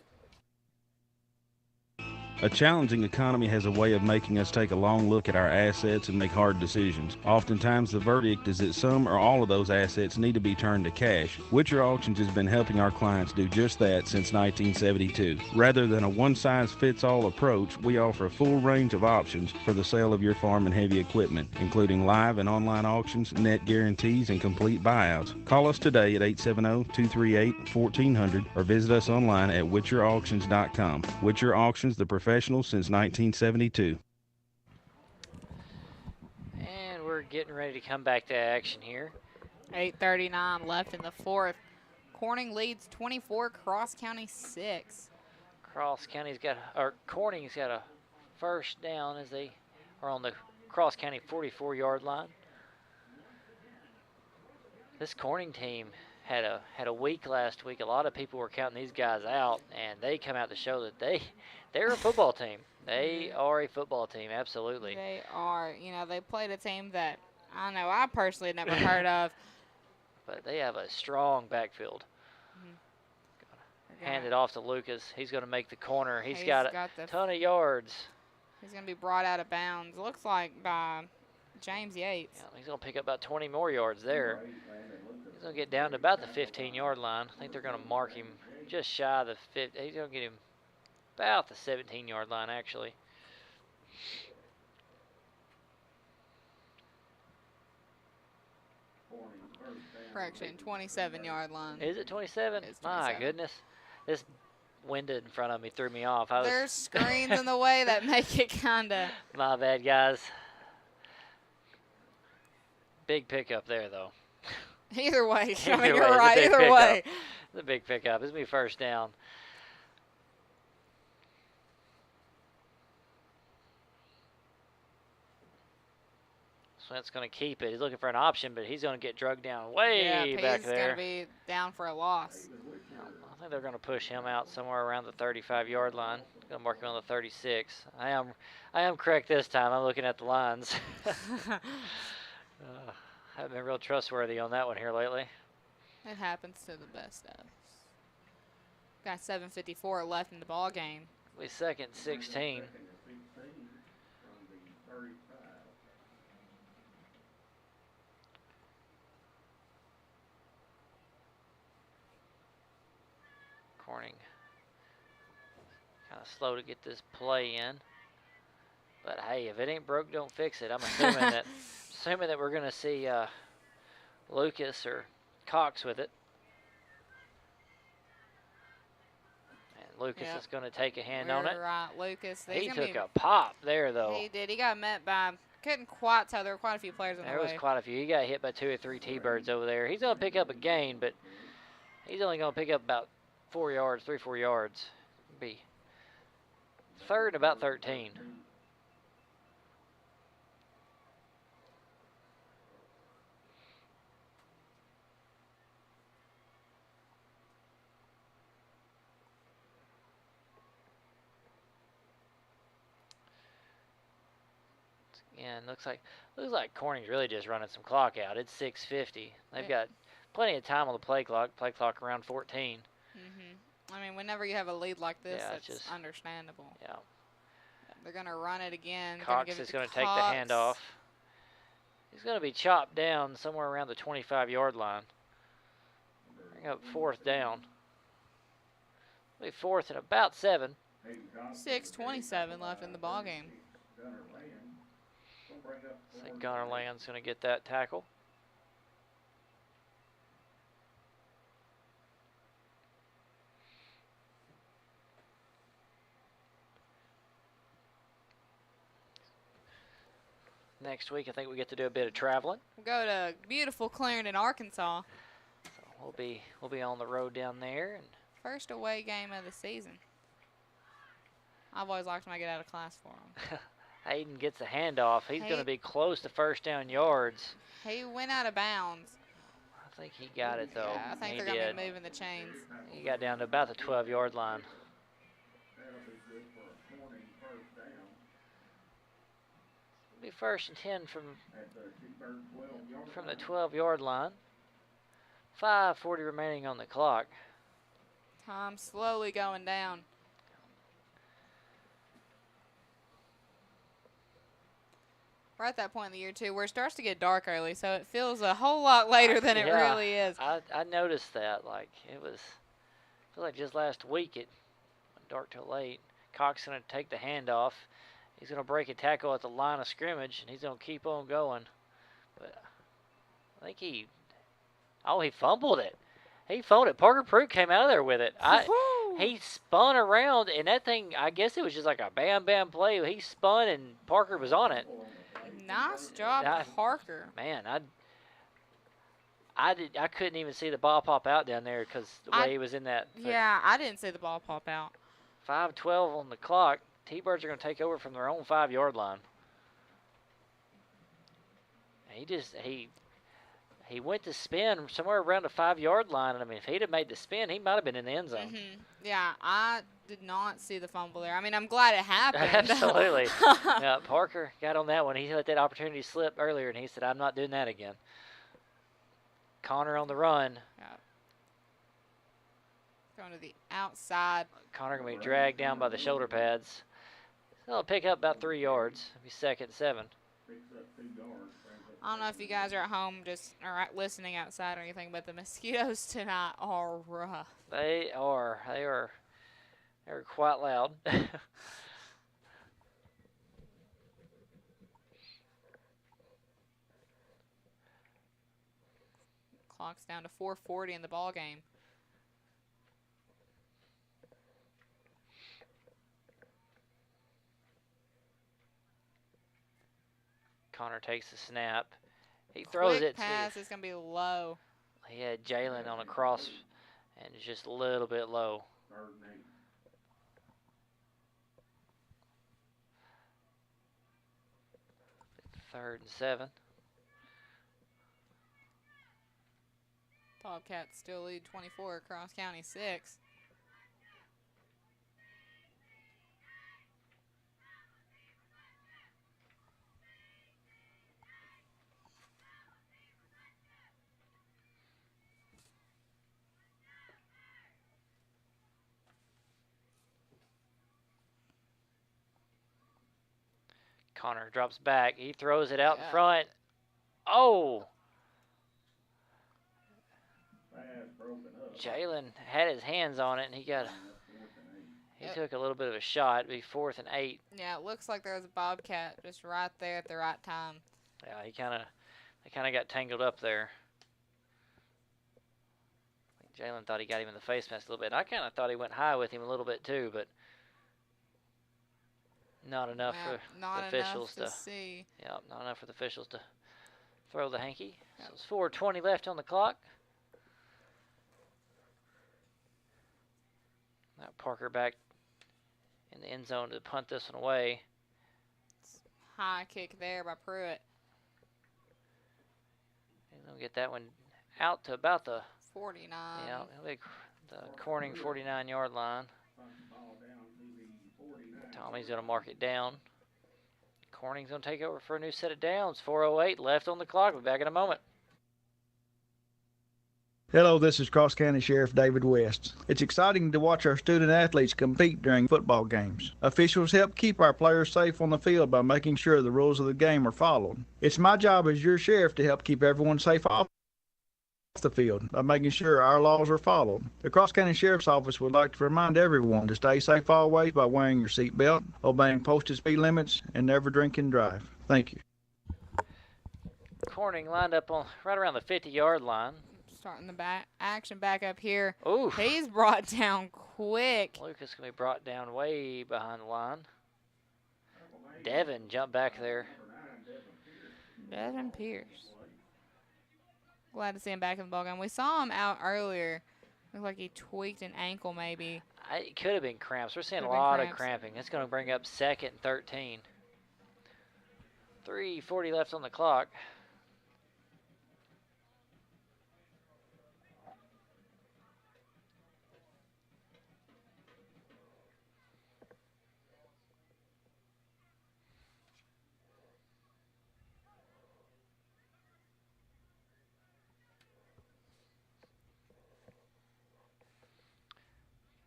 A challenging economy has a way of making us take a long look at our assets and make hard decisions. Oftentimes the verdict is that some or all of those assets need to be turned to cash. Witcher Auctions has been helping our clients do just that since 1972. Rather than a one-size-fits-all approach, we offer a full range of options for the sale of your farm and heavy equipment, including live and online auctions, net guarantees, and complete buyouts. Call us today at 870-238-1400 or visit us online at witcherauctions.com. Witcher Auctions, the professional since 1972. And we're getting ready to come back to action here. 8:39 left in the 4th. Corning leads 24, Cross County 6. Corning's got a first down as they are on the Cross County 44-yard line. This Corning team had a week last week. A lot of people were counting these guys out, and they come out to show that they're a football team. They are a football team, absolutely. They are. You know, they played a team that I personally had never heard of. But they have a strong backfield. Hand it off to Lucas. He's going to make the corner. He's got a ton of yards. He's going to be brought out of bounds. Looks like by James Yates. Yeah, he's going to pick up about 20 more yards there. He's going to get down to about the 15-yard line. I think they're going to mark him just shy of the 50. He's going to get him about the 17-yard line, actually. Correction, 27-yard line. Is it 27? It's My 27. goodness. This window in front of me threw me off. There's screens in the way that make it kind of. My bad, guys. Big pickup there, though. Either way. I mean, Either you're way, right. it's a big Either way. pickup. It's a big pickup. It's going to be first down. Swint's going to keep it. He's looking for an option, but he's going to get drugged down way back He's there. going to be down for a loss. I think they're going to push him out somewhere around the 35-yard line. Going to mark him on the 36. I am correct this time. I'm looking at the lines. Haven't been real trustworthy on that one here lately. It happens to the best of us. Got 7:54 left in the ball game. We second 16. Corning kind of slow to get this play in. But hey, if it ain't broke, don't fix it. I'm assuming that we're going to see Lucas or Cox with it. And Lucas is going to take a hand on it. Right, Lucas. He took a pop there, though. He did. He got met by, couldn't quite tell. There were quite a few players in the way. There was quite a few. He got hit by 2 or 3 T-Birds over there. He's going to pick up a gain, but he's only going to pick up about 4 yards, 3-4 yards. Be third and about 13. And looks like Corning's really just running some clock out. It's 6:50. They've got plenty of time on the play clock. Play clock around 14. I mean, whenever you have a lead like this, Yeah, it's just understandable. Yeah. They're going to run it again. Cox is going to take the handoff. He's going to be chopped down somewhere around the 25-yard line. Bring up fourth down. It'll be fourth and about 7. 6:27 left in the ball game. I think Gunnar Land's going to get that tackle. Next week, I think we get to do a bit of traveling. We'll go to beautiful Clarendon, Arkansas. So we'll be on the road down there. And first away game of the season. I've always liked when I get out of class for him. Hayden gets a handoff. He's going to be close to first down yards. He went out of bounds. I think he got it, though. Yeah, I think they're going to be moving the chains. He got down to about the 12-yard line. Be first and 10 from the 12-yard line. 5:40 remaining on the clock. Time slowly going down. We're at that point in the year, too, where it starts to get dark early, so it feels a whole lot later than it really is. I noticed that. Like, I feel like just last week it went dark till late. Cox going to take the handoff. He's going to break a tackle at the line of scrimmage, and he's going to keep on going. But I think he fumbled it. He fumbled it. Parker Pruitt came out of there with it. He spun around, and that thing, I guess it was just like a bam play. He spun, and Parker was on it. Nice job, Parker. Man, I couldn't even see the ball pop out down there because the way he was in that. Yeah, I didn't see the ball pop out. 5:12 on the clock. T-Birds are going to take over from their own 5-yard line. He went to spin somewhere around the 5-yard line. And I mean, if he'd have made the spin, he might have been in the end zone. Yeah, I did not see the fumble there. I mean, I'm glad it happened. Absolutely. Yeah, Parker got on that one. He let that opportunity slip earlier, and he said, I'm not doing that again. Connor on the run. Yeah. Going to the outside. Connor going to be dragged down by the shoulder pads. He'll pick up about 3 yards. It'll be second 7. I don't know if you guys are at home just listening outside or anything, but the mosquitoes tonight are rough. They are. They're quite loud. Clock's down to 4:40 in the ball game. Connor takes the snap. He throws Quick it. pass is going to be low. He had Jalen on a cross and it's just a little bit low. Third and 7. Bobcats still lead 24 across County 6. Connor drops back. He throws it out in front. Oh! Jalen had his hands on it, and he took a little bit of a shot. It'd be 4th and 8. Yeah, it looks like there was a Bobcat just right there at the right time. Yeah, they kind of got tangled up there. I think Jalen thought he got him in the face mask a little bit. I kind of thought he went high with him a little bit too, but not enough for the officials to see. Yeah, not enough for the officials to throw the hanky. So it's 4:20 left on the clock. Now Parker back in the end zone to punt this one away. High kick there by Pruitt. And they'll get that one out to about the 49. Yeah, the Corning 49-yard line. Tommy's going to mark it down. Corning's going to take over for a new set of downs. 4:08 left on the clock. We'll be back in a moment. Hello, this is Cross County Sheriff David West. It's exciting to watch our student athletes compete during football games. Officials help keep our players safe on the field by making sure the rules of the game are followed. It's my job as your sheriff to help keep everyone safe off the field by making sure our laws are followed. The Cross County Sheriff's Office would like to remind everyone to stay safe always by wearing your seatbelt, obeying posted speed limits, and never drink and drive. Thank you. Corning lined up on right around the 50-yard line. Starting the action back up here. Ooh. He's brought down quick. Lucas going to be brought down way behind the line. Devin jumped back there. Devin Pierce. Glad to see him back in the ballgame. We saw him out earlier. Looked like he tweaked an ankle maybe. It could have been cramps. We're seeing a lot of cramping. That's going to bring up 2nd and 13. 3:40 left on the clock.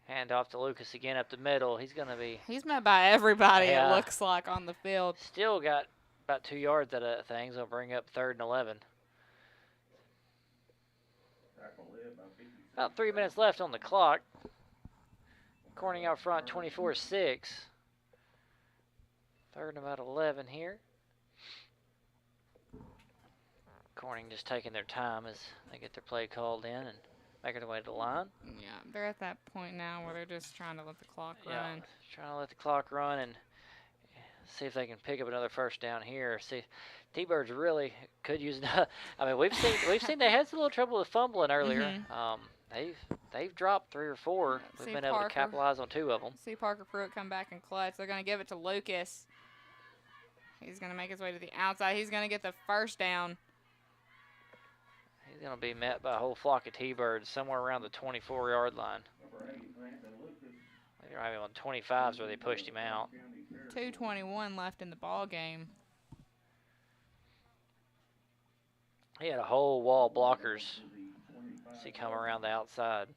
Hand off to Lucas again up the middle. He's going to be... He's met by everybody, Yeah. it looks like, on the field. Still got about 2 yards out of things. They'll bring up 3rd and 11. About 3 minutes left on the clock. Corning out front, 24-6. 3rd and about 11 here. Corning just taking their time as they get their play called in and making their way to the line. Yeah, they're at that point now where they're just trying to let the clock run. Trying to let the clock run and see if they can pick up another first down here. See, T-Birds really could use. I mean, we've seen they had some little trouble with fumbling earlier. They've dropped 3 or 4. We've been able to capitalize on 2 of them. See Parker Pruitt come back and clutch. They're going to give it to Lucas. He's going to make his way to the outside. He's going to get the first down. He's going to be met by a whole flock of T-Birds somewhere around the 24-yard line. They're having on 25s where they pushed him out. 2:21 left in the ball game. He had a whole wall of blockers. See come around the outside.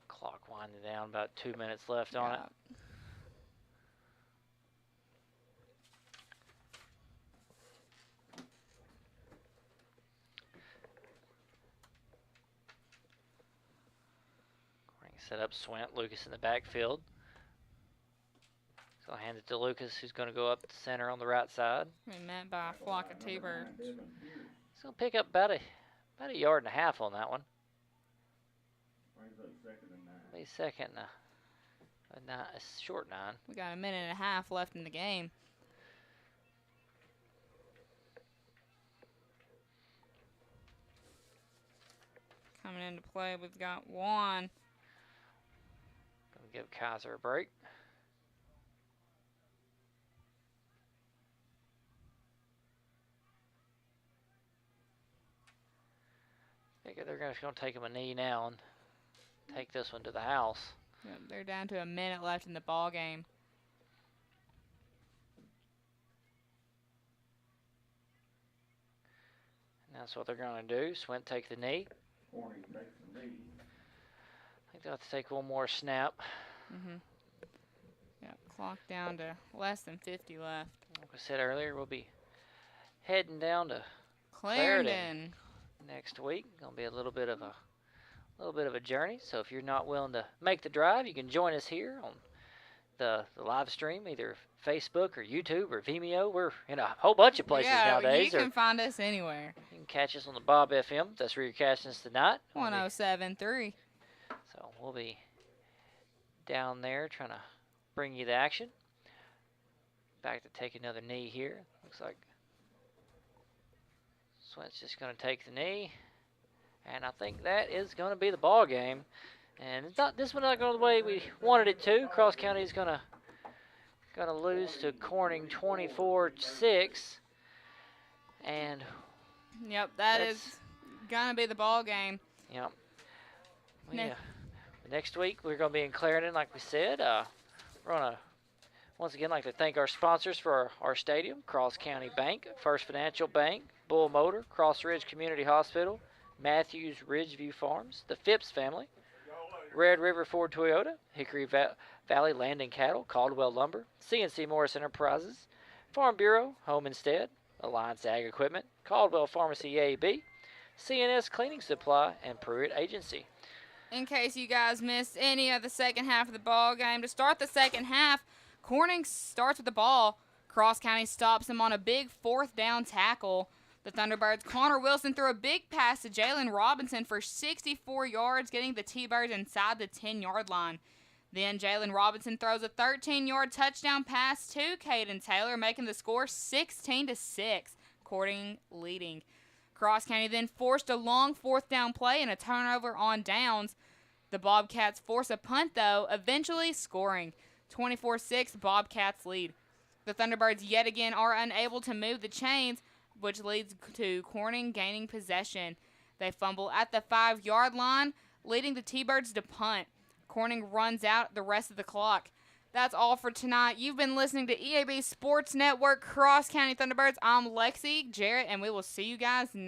Clock winding down, about 2 minutes left on it. Set up Swint, Lucas in the backfield. So I'll hand it to Lucas, who's going to go up the center on the right side. We met by a flock of T-birds. He's going to pick up about a yard and a half on that one. Maybe second and a short 9. We got a minute and a half left in the game. Coming into play, we've got Juan. Going to give Kaiser a break. I think they're just going to take him a knee now and take this one to the house. Yep, they're down to a minute left in the ball game. And that's what they're going to do. Swint take the knee. I think they'll have to take one more snap. Yeah, clock down to less than 50 left. Like I said earlier, we'll be heading down to Clarendon next week. Gonna be a little bit of a journey. So if you're not willing to make the drive, you can join us here on the live stream, either Facebook or YouTube or Vimeo. We're in a whole bunch of places nowadays. You can find us anywhere. You can catch us on the Bob FM. That's where you're catching us tonight. 107.3. So we'll be down there trying to bring you the action. Back to take another knee here. Looks like Swint's just going to take the knee. And I think that is going to be the ball game. And it's not, this one not going the way we wanted it to. Cross County is going to lose to Corning 24-6. And yep, that is going to be the ball game. Yep. Next week we're going to be in Clarendon, like we said. We're going to once again like to thank our sponsors for our stadium: Cross County Bank, First Financial Bank, Bull Motor, Cross Ridge Community Hospital, Matthews Ridgeview Farms, the Phipps family, Red River Ford Toyota, Hickory Valley Land and Cattle, Caldwell Lumber, CNC Morris Enterprises, Farm Bureau, Home Instead, Alliance Ag Equipment, Caldwell Pharmacy AB, CNS Cleaning Supply, and Pruitt Agency. In case you guys missed any of the second half of the ball game, to start the second half, Corning starts with the ball. Cross County stops them on a big 4th down tackle. The Thunderbirds' Connor Wilson threw a big pass to Jalen Robinson for 64 yards, getting the T-Birds inside the 10-yard line. Then Jalen Robinson throws a 13-yard touchdown pass to Caden Taylor, making the score 16-6, Corning leading. Cross County then forced a long 4th down play and a turnover on downs. The Bobcats force a punt, though, eventually scoring. 24-6, Bobcats lead. The Thunderbirds yet again are unable to move the chains, which leads to Corning gaining possession. They fumble at the 5-yard line, leading the T-Birds to punt. Corning runs out the rest of the clock. That's all for tonight. You've been listening to EAB Sports Network Cross County Thunderbirds. I'm Lexi Jarrett, and we will see you guys next